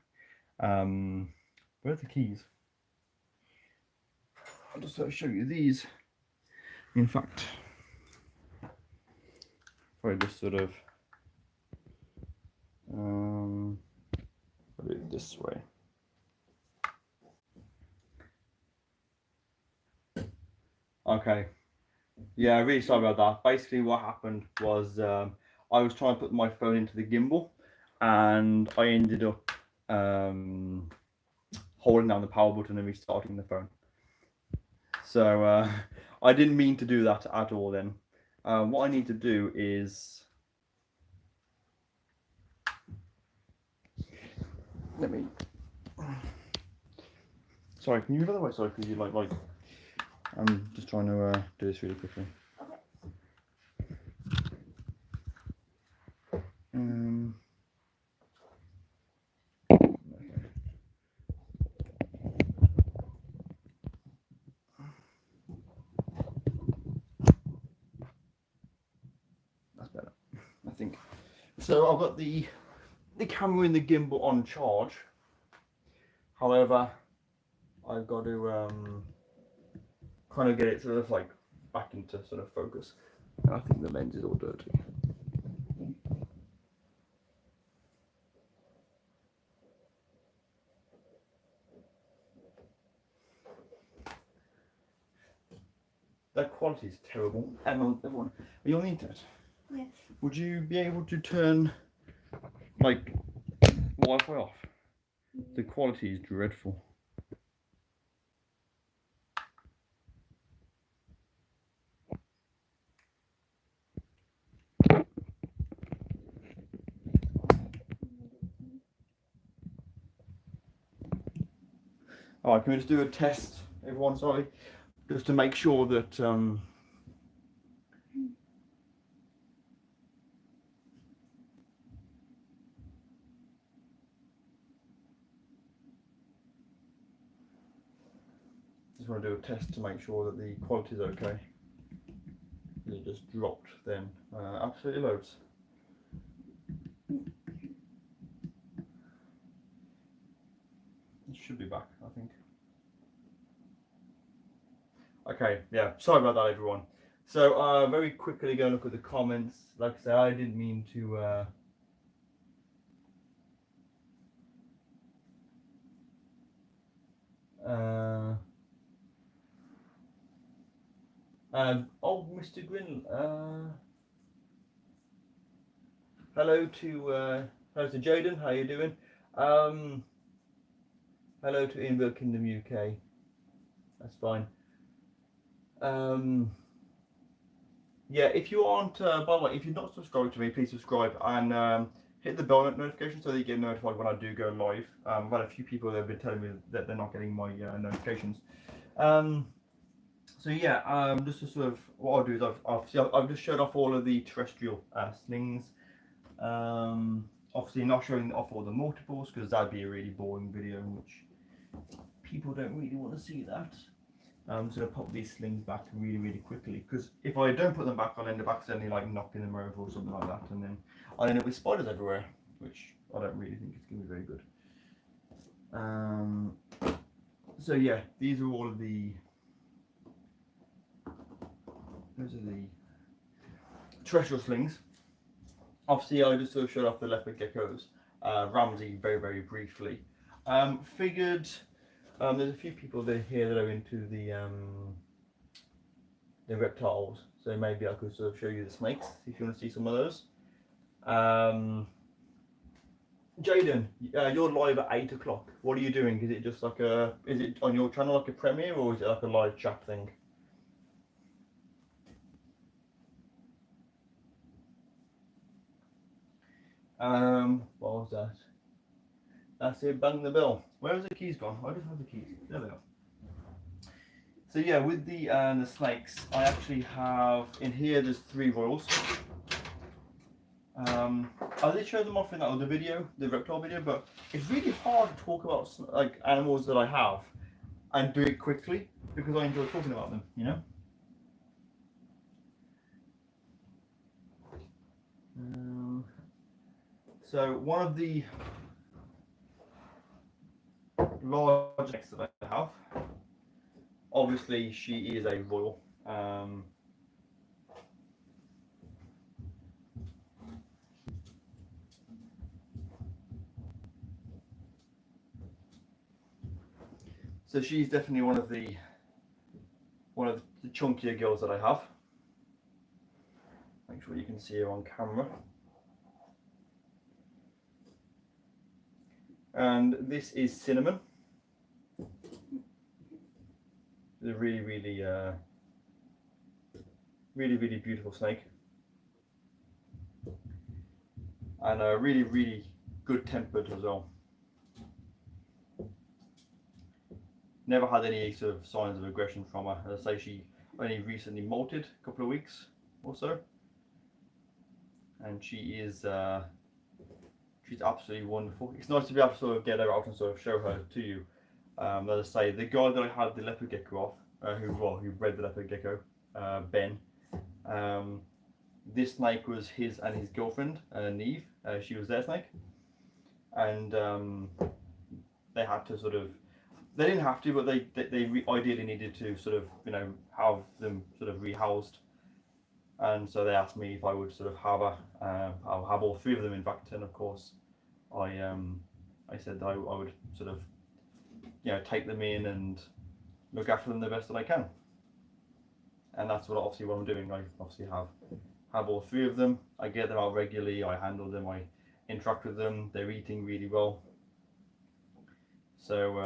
Where are the keys? I'll just show you these. In fact, if I just sort of put it this way. Okay. Yeah, really sorry about that. Basically what happened was I was trying to put my phone into the gimbal, and I ended up holding down the power button and restarting the phone. So I didn't mean to do that at all then. What I need to do is, let me, sorry, can you move out of the way? Sorry, because you like, I'm just trying to do this really quickly. That's better, I think. So I've got the camera and the gimbal on charge. However, I've got to kind of get it sort of like back into sort of focus. And I think the lens is all dirty. That quality is terrible. Everyone, are you on the internet? Yes. Would you be able to turn like Wi-Fi off? The quality is dreadful. Alright, can we just do a test, everyone? Sorry, just to make sure that just want to do a test to make sure that the quality is okay. It just dropped then. Absolutely loads. It should be back, I think. Okay, yeah, sorry about that, everyone. So very quickly go look at the comments. Like I said, I didn't mean to oh, Mr. Grin. Hello to Jaden. How you doing? Hello to Invert Kingdom UK. That's fine. Yeah, if you aren't, by the way, if you're not subscribed to me, please subscribe and hit the bell notification so that you get notified when I do go live. I've had a few people that have been telling me that they're not getting my notifications. So yeah, just to sort of, what I'll do is I've just showed off all of the terrestrial slings. Obviously not showing off all the multiples because that'd be a really boring video in which people don't really want to see that. I'm just going to pop these slings back really, really quickly because if I don't put them back, I'll end up accidentally like knocking them over or something like that, and then I'll end up with spiders everywhere, which I don't really think is going to be very good. So yeah, these are all of those are the terrestrial slings. Obviously, I just sort of showed off the leopard geckos. Ramsey very, very briefly. Figured there's a few people that here that are into the reptiles, so maybe I could sort of show you the snakes if you want to see some of those. Jaden, you're live at 8 o'clock. What are you doing? Is it just like is it on your channel like a premiere, or is it like a live chat thing? What was that? That's it, bang the bell. Where has the keys gone? I just have the keys. There they are. So yeah, with the snakes, I actually have, in here there's 3 royals. I did show them off in that other video, the reptile video, but it's really hard to talk about like animals that I have and do it quickly because I enjoy talking about them, you know. So one of the large snakes that I have, obviously she is a royal. So she's definitely one of the chunkier girls that I have. Make sure you can see her on camera. And this is Cinnamon. It's a really beautiful snake, and really good tempered as well. Never had any sort of signs of aggression from her. As I say, she only recently molted a couple of weeks or so, and she is she's absolutely wonderful. It's nice to be able to sort of get her out and sort of show her to you. As I say, the guy that I had the leopard gecko off, who bred the leopard gecko, Ben. This snake was his and his girlfriend, Neve. She was their snake, and they had to sort of. They didn't have to, but they ideally needed to sort of, you know, have them sort of rehoused, and so they asked me if I would sort of have I'll have all 3 of them in fact, and of course, I said that I would sort of, you know, take them in and look after them the best that I can, and that's what I'm doing. I obviously have all 3 of them. I get them out regularly. I handle them. I interact with them. They're eating really well. So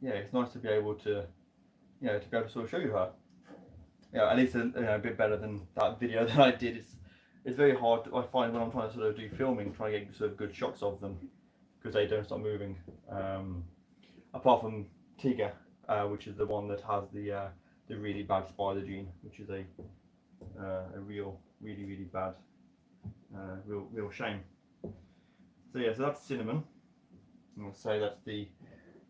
yeah, it's nice to be able to, you know, sort of show you her. Yeah, at least a bit better than that video that I did. It's very hard. I find when I'm trying to sort of do filming, trying to get sort of good shots of them because they don't stop moving. Apart from Tiger, which is the one that has the really bad spider gene, which is a really bad, real shame. So yeah, so that's Cinnamon. I'll say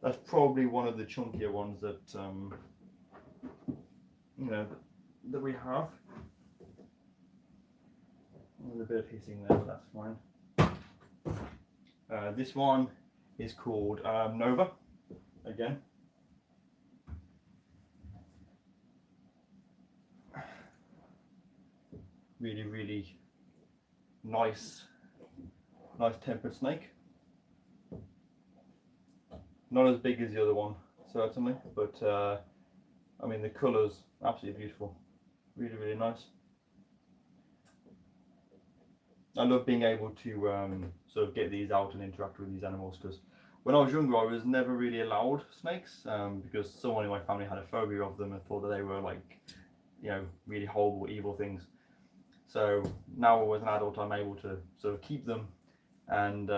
that's probably one of the chunkier ones that you know that we have. There's a bit of hissing there, but that's fine. This one is called Nova. Again, really nice tempered snake. Not as big as the other one, certainly, but I mean the colours absolutely beautiful, really nice. I love being able to sort of get these out and interact with these animals, because when I was younger I was never really allowed snakes because someone in my family had a phobia of them and thought that they were like, you know, really horrible, evil things. So now as an adult I'm able to sort of keep them, and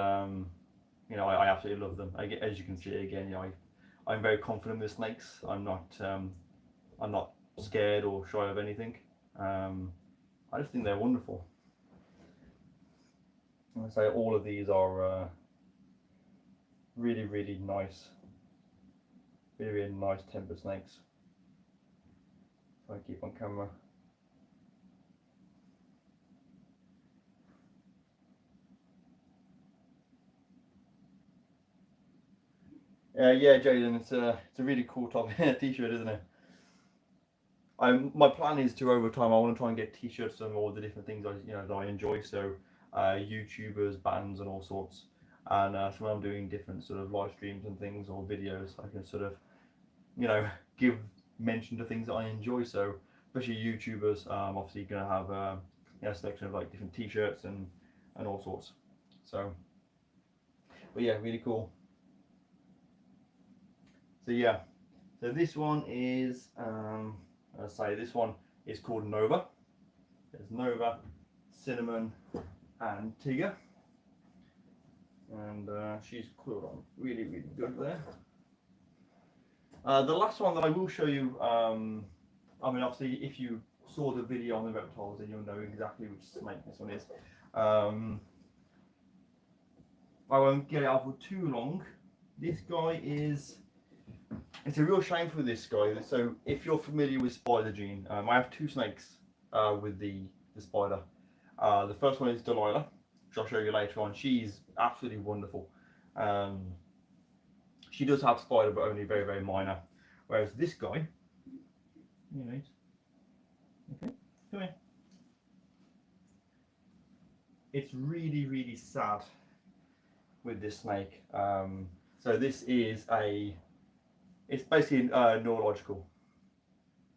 you know, I absolutely love them. As you can see again, you know, I'm very confident with snakes. I'm not scared or shy of anything. I just think they're wonderful. I say all of these are really nice, really nice tempered snakes. If I keep on camera. Yeah, Jaden, it's a really cool top t-shirt, isn't it? My plan is to, over time, I want to try and get t-shirts and all the different things that I enjoy. So YouTubers, bands, and all sorts. and so when I'm doing different sort of live streams and things or videos, I can sort of, you know, give mention to things that I enjoy. So especially YouTubers, obviously going to have you know, a selection of like different t-shirts and all sorts. So, but yeah, really cool. So yeah, so this one is, I say this one is called Nova. There's Nova, Cinnamon, and Tigger, and she's coiled on really, really good there. The last one that I will show you, I mean, obviously, if you saw the video on the reptiles, then you'll know exactly which snake this one is. I won't get it out for too long. This guy is, it's a real shame for this guy. So if you're familiar with Spider Gene, I have two snakes with the spider. The first one is Delilah, which I'll show you later on. She's absolutely wonderful. She does have spider, but only very, very minor. Whereas this guy, you know, okay, come here. It's really, really sad with this snake. So this is it's basically neurological.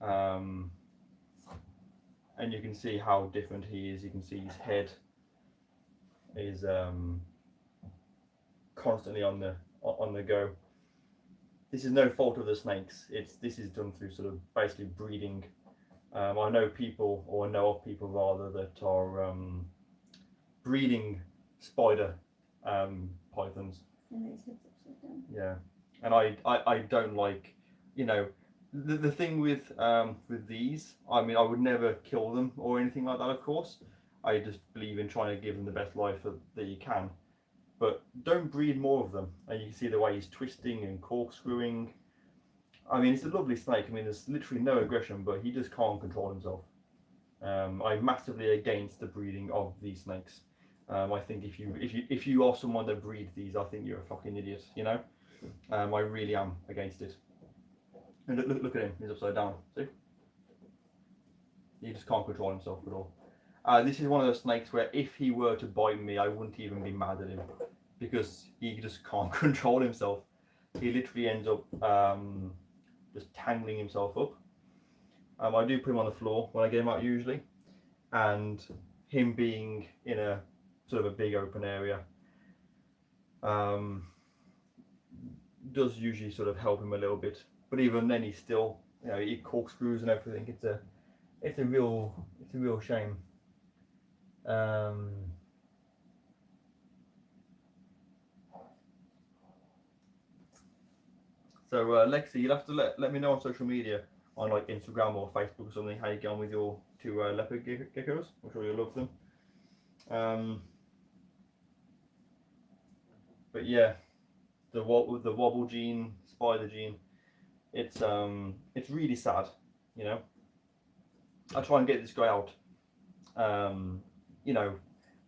And you can see how different he is. You can see his head is constantly on the go. This is no fault of the snakes. This is done through sort of basically breeding. I know people, or know of people rather, that are breeding spider pythons. Yeah, and I don't like, you know, the thing with these. I mean, I would never kill them or anything like that. Of course, I just believe in trying to give them the best life that you can. But don't breed more of them. And you can see the way he's twisting and corkscrewing. I mean, it's a lovely snake. I mean, there's literally no aggression, but he just can't control himself. I'm massively against the breeding of these snakes. I think if you are someone that breeds these, I think you're a fucking idiot. You know, I really am against it. And look at him. He's upside down. See? He just can't control himself at all. This is one of those snakes where if he were to bite me, I wouldn't even be mad at him, because he just can't control himself. He literally ends up just tangling himself up. I do put him on the floor when I get him out usually, and him being in a sort of a big open area does usually sort of help him a little bit. But even then, he's still, you know, he corkscrews and everything. It's a real shame. So Lexi, you'll have to let me know on social media, on like Instagram or Facebook or something, how you get on with your two leopard geckos. I'm sure you'll love them. But yeah, the wobble gene, spider gene, it's really sad, you know. I try and get this guy out, you know,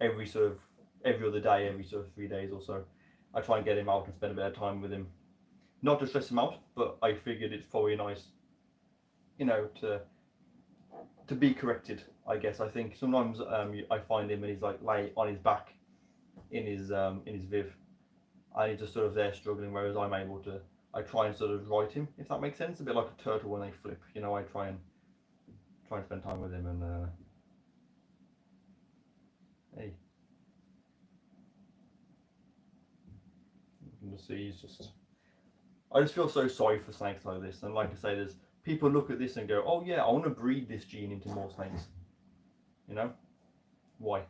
every other day, every sort of 3 days or so. I try and get him out and spend a bit of time with him. Not to stress him out, but I figured it's probably nice, you know, to be corrected. I guess I think sometimes I find him and he's like lay on his back in his viv, and he's just sort of there struggling. Whereas I'm able to, I try and sort of right him, if that makes sense. A bit like a turtle when they flip, you know. I try and spend time with him and hey, you can just see he's just. I just feel so sorry for snakes like this, and like I say, there's people look at this and go, "Oh yeah, I want to breed this gene into more snakes." You know, why?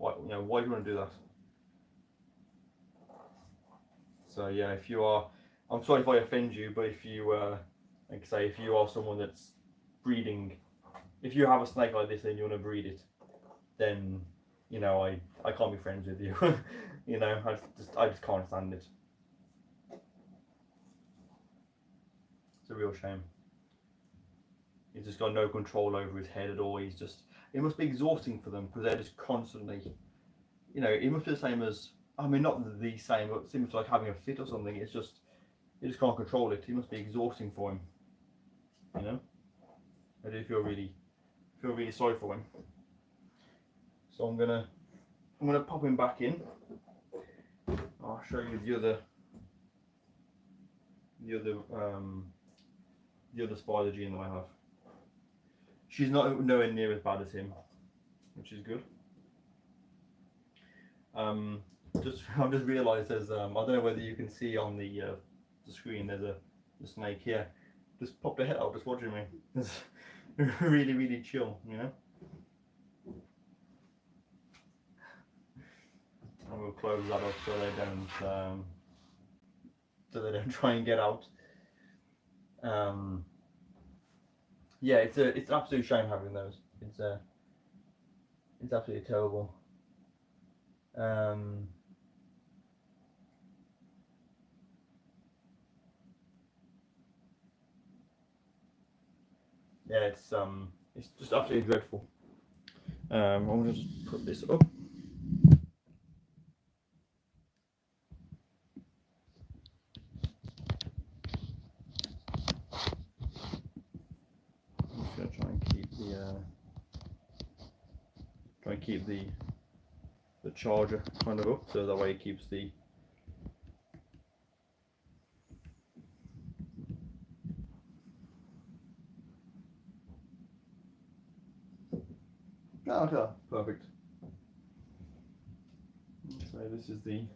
You know, why do you want to do that? So yeah, if you are, I'm sorry if I offend you, but if you, like I say, if you are someone that's breeding, if you have a snake like this and you want to breed it, then, you know, I can't be friends with you. You know, I just can't stand it. It's a real shame. He's just got no control over his head at all. He's just, it must be exhausting for them, because they're just constantly, you know, it must be the same as, I mean, not the same, but similar to like having a fit or something. It's just, you just can't control it. It must be exhausting for him, you know. I do feel really sorry for him. So I'm gonna pop him back in. I'll show you the other spider gene that I have. She's not nowhere near as bad as him, which is good. I've just realised there's I don't know whether you can see on the screen, there's a snake here. Just popped her head out, just watching me. It's really chill, you know. And we'll close that up so they don't try and get out. Yeah, it's an absolute shame having those. It's absolutely terrible. Yeah, it's just absolutely dreadful. I'm gonna just put this up. I'm just gonna try and keep the charger kind of up, so that way it keeps the okay, perfect. So this is the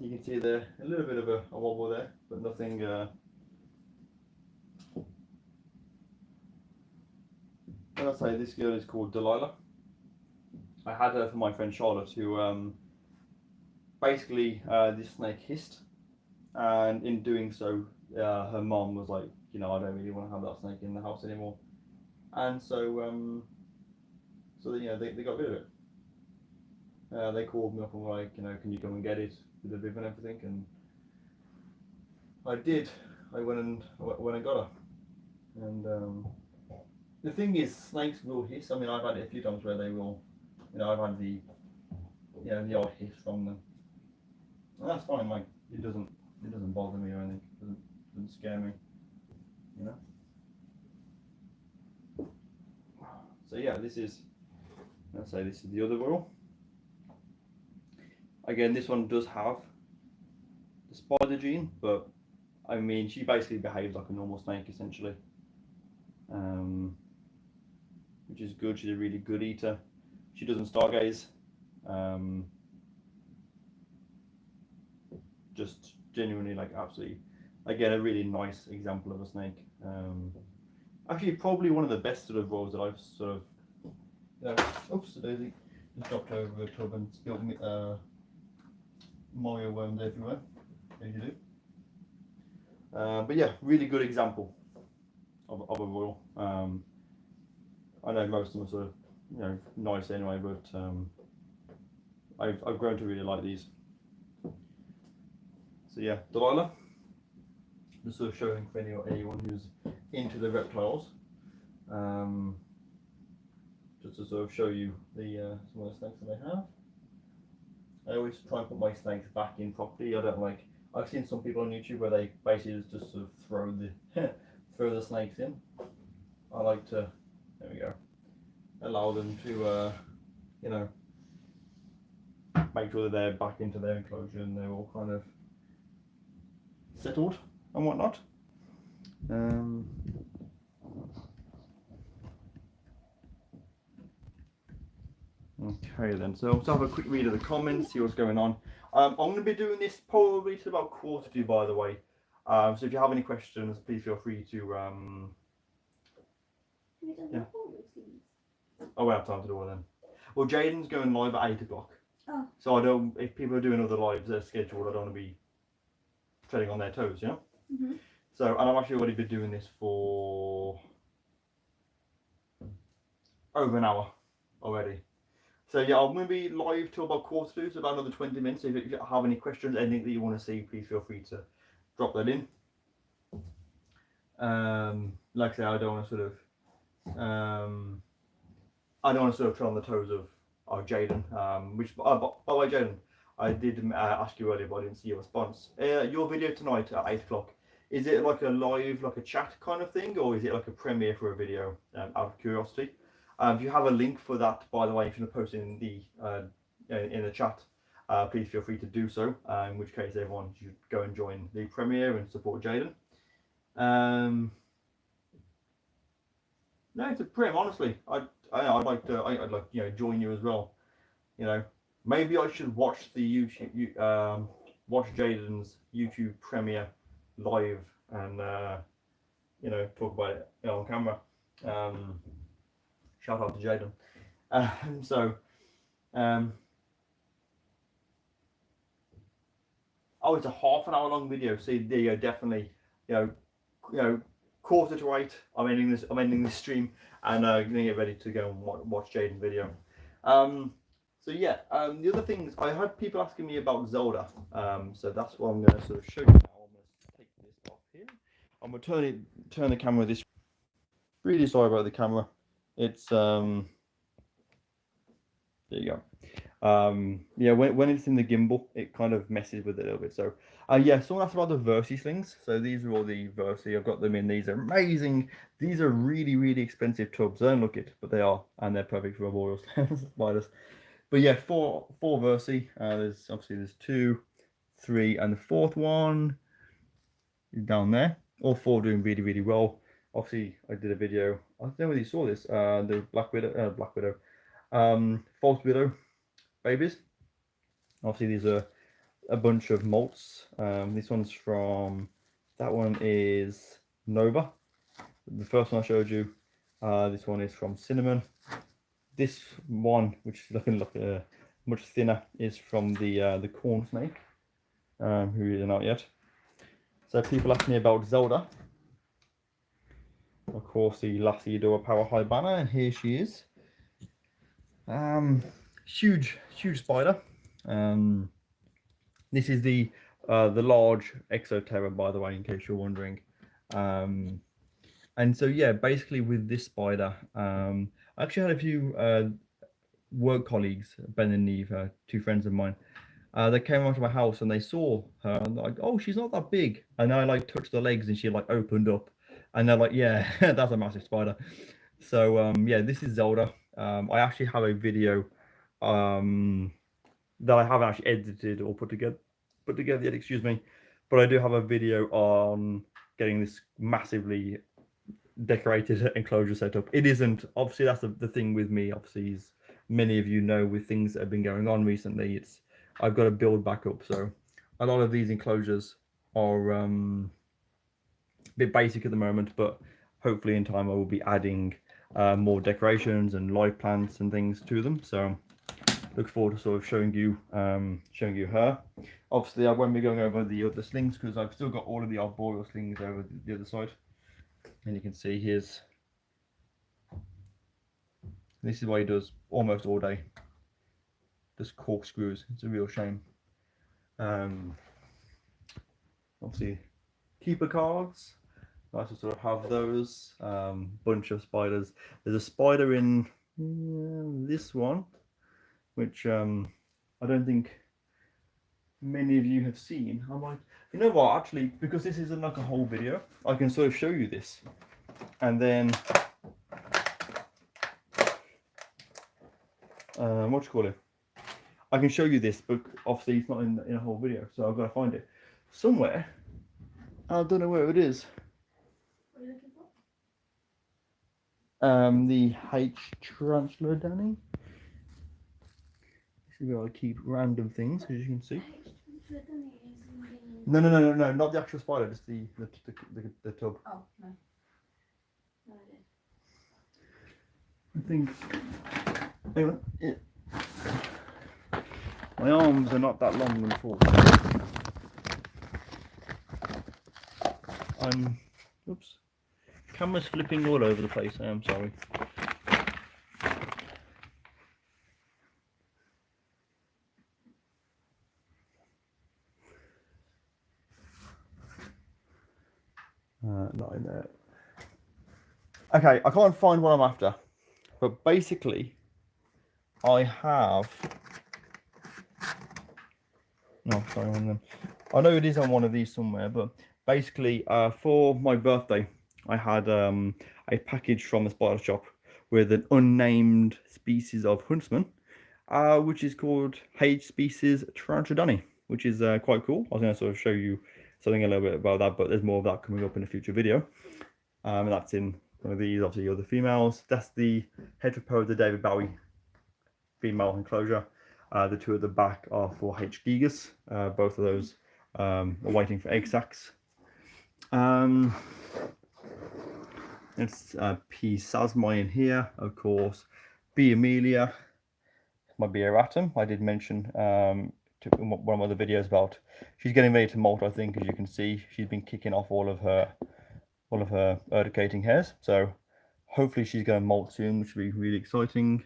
you can see there a little bit of a wobble there, but nothing I'll say this girl is called Delilah. I had her for my friend Charlotte, who basically this snake hissed, and in doing so, her mom was like, you know, I don't really want to have that snake in the house anymore, and so you know, they got rid of it. They called me up and were like, you know, can you come and get it with the bib and everything, and I did. I went and got her, and the thing is, snakes will hiss. I mean, I've had it a few times where they will, you know, I've had the odd hiss from them, and that's fine. Like, it doesn't bother me or anything. It doesn't scare me, you know. So yeah, this is the other royal. Again, this one does have the spider gene, but I mean, she basically behaves like a normal snake essentially, which is good. She's a really good eater. She doesn't stargaze. Just genuinely, like, absolutely, again, a really nice example of a snake. Actually, probably one of the best sort of royals that I've sort of, you know, oops, daisy, just dropped over a tub and spilled me, Mario worms everywhere, as you do. But yeah, really good example of a royal. I know most of them are sort of, you know, nice anyway, but I've grown to really like these. So yeah, Delilah. Just sort of showing for anyone who's into the reptiles. Just to sort of show you the some of the snakes that I have. I always try and put my snakes back in properly. I don't like. I've seen some people on YouTube where they basically just sort of throw the snakes in. I like to, there we go, allow them to you know, make sure that they're back into their enclosure and they're all kind of settled and whatnot. Okay then, so let's have a quick read of the comments, see what's going on. I'm going to be doing this probably to about 1:45, by the way. So if you have any questions, please feel free to. Yeah. Oh, we have time to do it then. Well, Jaden's going live at 8 o'clock. Oh. So I don't. If people are doing other lives, they're scheduled. I don't want to be treading on their toes, you know. So, and I've actually already been doing this for over an hour already. So yeah, I'm going to be live till about 1:45, so about another 20 minutes. So if you have any questions, anything that you want to see, please feel free to drop that in. Like I say, I don't want to sort of, I don't want to sort of tread on the toes of Jaden. Which, by the way, Jaden, I did ask you earlier, but I didn't see your response. Your video tonight at 8 o'clock, is it like a live, like a chat kind of thing, or is it like a premiere for a video? Out of curiosity. If you have a link for that, by the way, if you want to post it in the chat, please feel free to do so. In which case, everyone should go and join the premiere and support Jaden. No, it's a prim. Honestly, I'd like to join you as well. Maybe I should watch the YouTube watch Jaden's YouTube premiere live and talk about it on camera. Shout out to Jaden. Oh, it's a half an hour long video. See, there you go. Definitely, quarter to 8. I'm ending this stream and gonna get ready to go and watch Jaden's video. So yeah, the other things, I had people asking me about Zelda. So that's what I'm going to sort of show you now. I'm going to take this off here. I'm going to turn the camera this. Really sorry about the camera. It's there you go. Yeah, when it's in the gimbal, it kind of messes with it a little bit. So yeah, someone asked about the Versi slings. So these are all the Versi. I've got them in. These are amazing. These are really, really expensive tubs. They don't look it, but they are, and they're perfect for arboreal spiders. But yeah, four Versi. There's 2, 3, and the 4th one is down there. All 4 doing really, really well. Obviously, I did a video. I don't know whether you saw this. The false widow babies. Obviously, these are a bunch of molts. This one's from. That one is Nova. The first one I showed you. This one is from Cinnamon. This one, which is looking much thinner, is from the corn snake, who isn't out yet. So people ask me about Zelda. Of course, the Lassie Adora Power High banner, and here she is. Huge spider. This is the large Exoterra, by the way, in case you're wondering. And so yeah, basically with this spider, I actually had a few work colleagues, Ben and Neve, 2 friends of mine. They came out of my house and they saw her and they're like, oh, she's not that big. And I like touched the legs and she like opened up, and they're like, yeah, that's a massive spider. So yeah, this is Zelda. I actually have a video that I haven't actually edited or put together yet, excuse me, but I do have a video on getting this massively decorated enclosure set up. It isn't, obviously that's the thing with me, obviously, as many of you know, with things that have been going on recently, I've got to build back up. So a lot of these enclosures are a bit basic at the moment, but hopefully in time I will be adding more decorations and live plants and things to them. So look forward to sort of showing you her. Obviously I won't be going over the other slings because I've still got all of the arboreal slings over the other side. And you can see this is what he does almost all day, just corkscrews. It's a real shame. Obviously keeper cards, nice to sort of have those. Bunch of spiders. There's a spider in this one, which I don't think many of you have seen. I'm like, you know what, actually, because this isn't like a whole video, I can sort of show you this, and then what do you call it, I can show you this, but obviously it's not in a whole video, so I've got to find it somewhere. I don't know where it is. What are you looking for? The TarantulaDan. This is where I keep random things, as you can see. No, not the actual spider, just the tub. Oh, no. No idea. I think. Hang on. Yeah. My arms are not that long, unfortunately. Oops. Camera's flipping all over the place. I am sorry. Not in there. Okay, I can't find what I'm after, but basically, I have. No, sorry, one of them. I know it is on one of these somewhere, but basically, for my birthday, I had a package from the spider shop with an unnamed species of huntsman, which is called H species TarantulaDan, which is quite cool. I was going to sort of show you something a little bit about that, but there's more of that coming up in a future video. And that's in one of these, obviously, other females. That's the Heteropoda David Bowie female enclosure. The two at the back are for H. gigas. Both of those are waiting for egg sacs. It's P. sasmoi in here, of course. B. amelia, my Beeratum. I did mention in one of the videos about she's getting ready to molt. I think, as you can see, she's been kicking off all of her urticating hairs. So hopefully she's going to molt soon, which will be really exciting.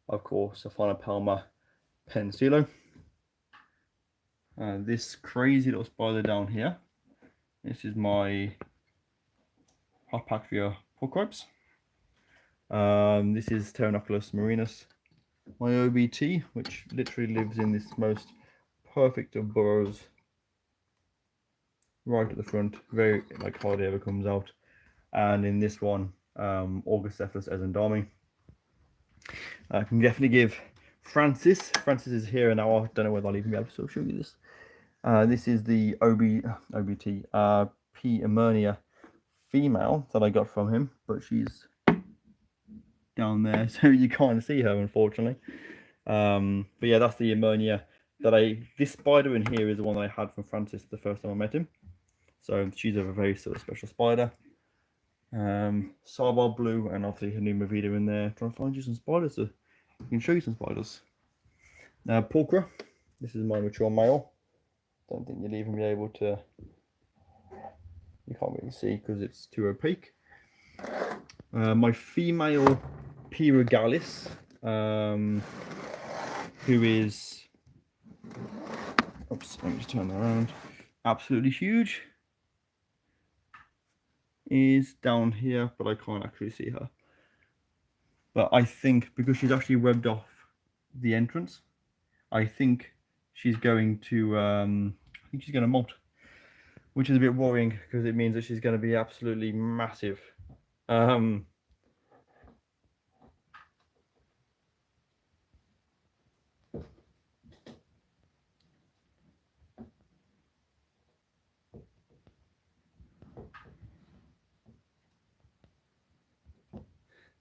Of course, Aphanopalma pensilo. This crazy little spider down here. This is my Harpactria porcoips. This is Pteronoculus marinus, my OBT, which literally lives in this most perfect of burrows, right at the front, very like hardly ever comes out. And in this one, Augustocephalus ezendami. I can definitely give Francis is here, and now I don't know whether I'll even be able to show you this. This is the OBT P. emernia female that I got from him, but she's down there, so you can't see her, unfortunately. But yeah, that's the emernia that this spider in here is the one that I had from Francis the first time I met him. So she's a very sort of special spider. Sarbal blue, and obviously Hanuma Vida in there. Trying to find you some spiders I can show you some spiders. Pulchra, this is my mature male. Don't think you'll even be able to, you can't really see because it's too opaque. My female P. regalis, who is, oops, let me just turn that around, absolutely huge, is down here, but I can't actually see her. But I think because she's actually webbed off the entrance, I think she's going to molt, which is a bit worrying because it means that she's going to be absolutely massive.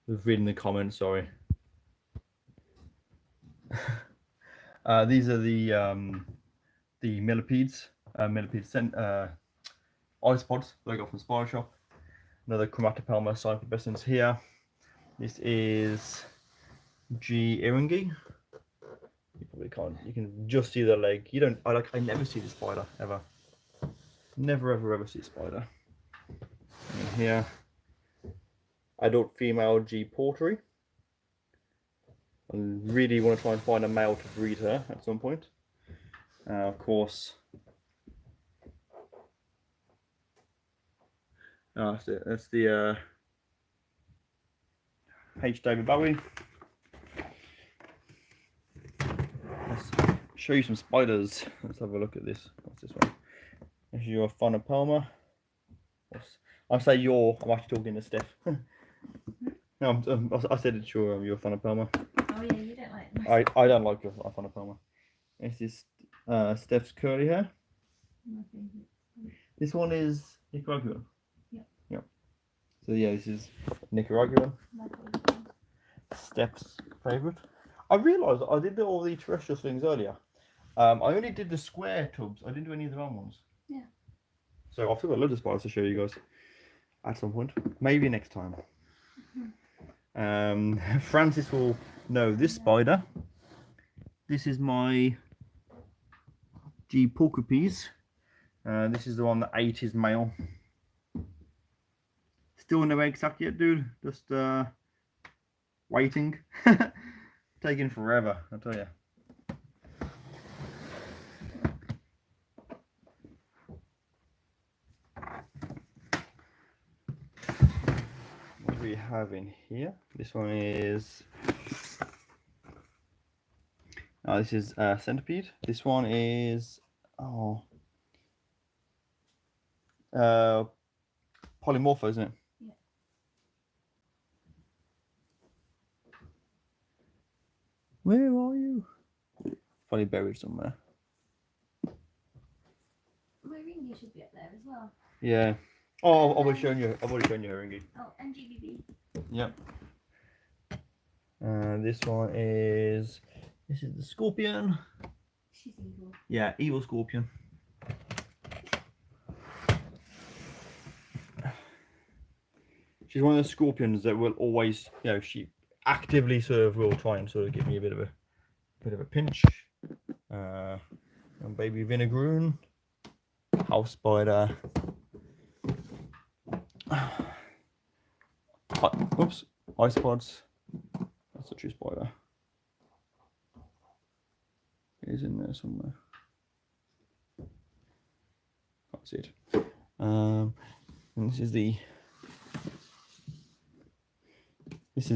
Was reading the comments, sorry. These are the Millipedes, Millipedes isopods that I got from Spider Shop. Another Chromatopelma cyclopescens here. This is G. iringi. You probably can't. You can just see the leg. You don't. I never see the spider ever. Never ever see a spider. And here, adult female G. porteri. I really want to try and find a male to breed her at some point. Of course, that's it. That's the H. David Bowie. Let's show you some spiders. Let's have a look at this. What's this one? This is your Aphanopalma. I say your. I'm actually talking to Steph. No, I said it's your Aphanopalma. Oh yeah, you don't like them. I don't like your Aphanopalma. This is Steph's curly hair. This one is Nicaraguan. Yep. Yep. So yeah, this is Nicaraguan. Steph's favourite. I realised I did all the terrestrial things earlier. I only did the square tubs. I didn't do any of the round ones. Yeah. So I've still got loads of spiders to show you guys at some point. Maybe next time. Francis will know this spider. This is my G. porcupes. This is the one that ate his male. Still no egg sac yet, dude. Just waiting. Taking forever, I tell you. What do we have in here? This one is. This is centipede. This one is polymorpho, isn't it? Yeah. Where are you? Probably buried somewhere. My ringy should be up there as well. Yeah. Oh, I've already shown you. I've already shown you her ringy. Oh, and GBB. Yep. This one is. This is the scorpion. She's evil. Yeah, evil scorpion. She's one of the scorpions that will always, you know, she actively sort of will try and sort of give me a bit of a pinch. And baby vinegaroon, house spider. Oops, isopods. That's a true spider. It is in there somewhere. Can't see it. And this is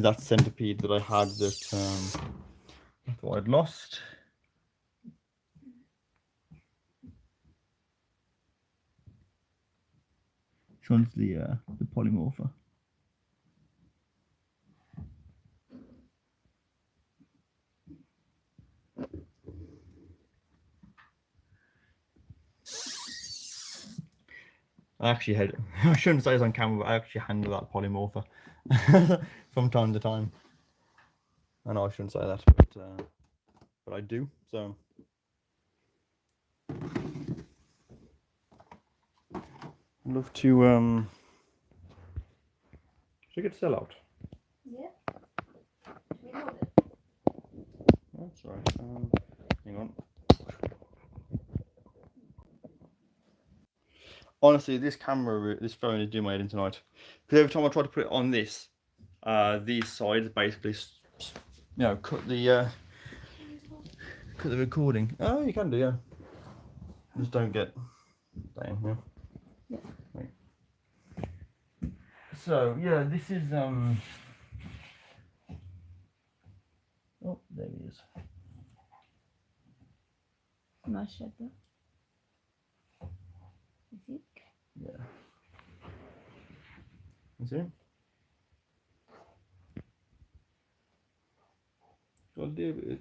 that centipede that I had that I thought I'd lost. This one's the polymorpher. I actually had, I shouldn't say this on camera, but I actually handle that polymorpher from time to time. I know I shouldn't say that, but I do, so. I'd love to, should I get to sell out? Yeah. Should we hold it? That's right, hang on. Honestly, this camera, this phone is doing my head in tonight. Because every time I try to put it on this, these sides basically, you know, cut the recording. Oh, you can do, yeah. Just don't get down here. Yeah. Wait. So yeah, this is Oh, there he is. Nice shed though. Is it? Yeah. You see him? Got a deal with it.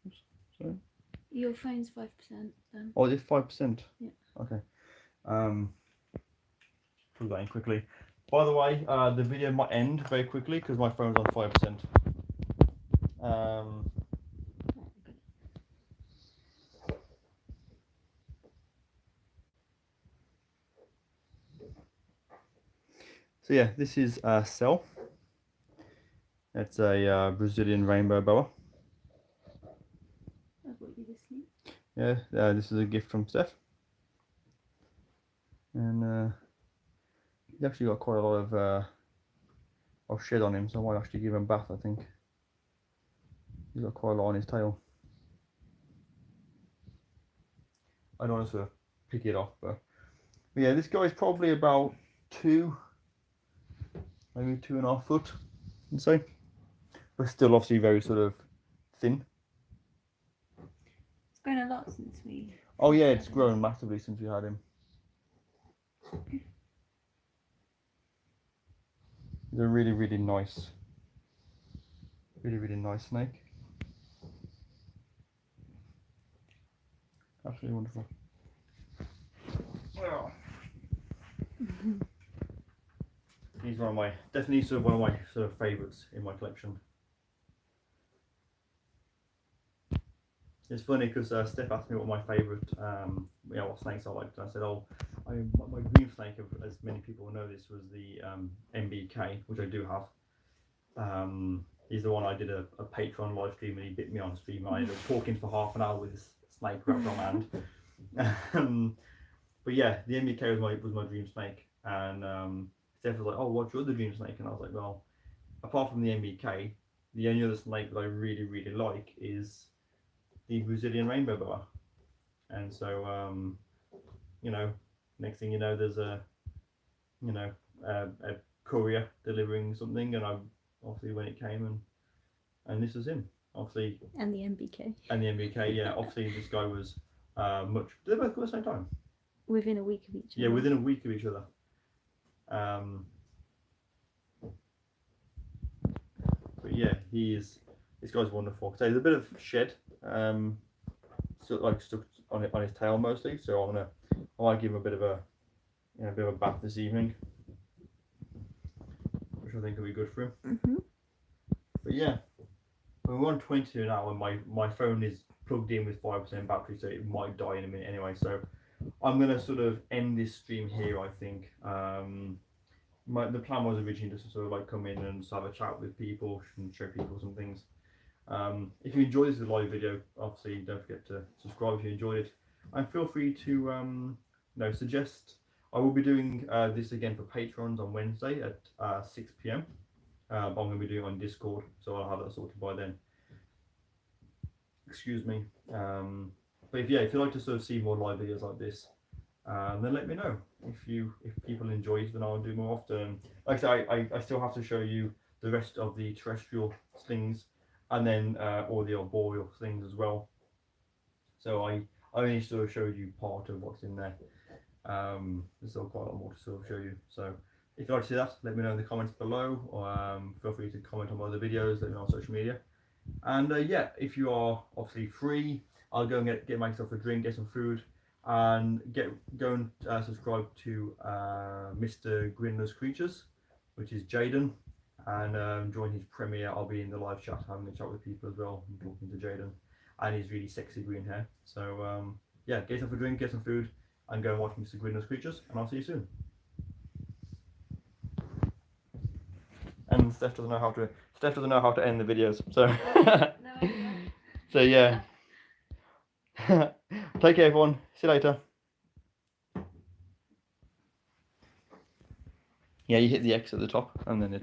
Oops, sorry. Your phone's 5% then. Oh, it's 5%. Yeah. Okay. Put that in quickly. By the way, the video might end very quickly because my phone's on 5%. So yeah, this is Cell. It's a Brazilian rainbow boa. I bought you this thing. Yeah, this is a gift from Steph. And he's actually got quite a lot of shed on him, so I might actually give him a bath, I think. He's got quite a lot on his tail. I don't want to sort of pick it off, but yeah, this guy's probably about maybe 2.5 foot, I'd say. But still obviously very sort of thin. It's grown a lot since we... Oh yeah, it's grown massively since we had him. He's a really, really nice snake. Absolutely wonderful. Oh. He's definitely one of my sort of favourites in my collection. It's funny because Steph asked me what my favourite, what snakes I liked, and I said, my dream snake, as many people know this, was the MBK, which I do have. He's the one I did a Patreon live stream and he bit me on stream. I ended up talking for half an hour with this snake wrapped on my hand. But yeah, the MBK was my dream snake, and Steph was like, "Oh, what's your other dream snake?" And I was like, "Well, apart from the MBK, the only other snake that I really, really like is the Brazilian rainbow boa." And so, next thing you know, there's a courier delivering something, and I obviously when it came, and this was him, obviously. And the MBK. And the MBK, yeah. Obviously, this guy was much. Did they both go at the same time? Within a week of each other. Yeah, within a week of each other. But yeah, this guy's wonderful. So there's a bit of shed, stuck on his tail mostly. So I might give him a bit of a bath this evening, which I think will be good for him. Mhm. But yeah, we're on 22 now, and my phone is plugged in with 5% battery, so it might die in a minute anyway. So I'm gonna sort of end this stream here, I think. The plan was originally just to sort of like come in and just have a chat with people and show people some things. If you enjoyed this live video, obviously don't forget to subscribe if you enjoyed it, and feel free to suggest. I will be doing this again for patrons on Wednesday at 6 p.m. I'm going to be doing it on Discord, so I'll have that sorted by then. Excuse me. But if you'd like to sort of see more live videos like this, then let me know. If people enjoy it, then I'll do more often. Like I say, I still have to show you the rest of the terrestrial slings, and then all the arboreal slings as well. So I only sort of showed you part of what's in there. There's still quite a lot more to sort of show you. So if you'd like to see that, let me know in the comments below, or feel free to comment on my other videos, let me know on social media. And yeah, if you are obviously free, I'll go and get myself a drink, get some food, and go and subscribe to Mr. Grinner's Creatures, which is Jaden, and join his premiere. I'll be in the live chat having a chat with people as well, and talking to Jaden and his really sexy green hair. So yeah, get yourself a drink, get some food, and go and watch Mr. Grinner's Creatures, and I'll see you soon. And Steph doesn't know how to end the videos, so No, I don't. so yeah. Take care, everyone. See you later. Yeah, you hit the X at the top, and then it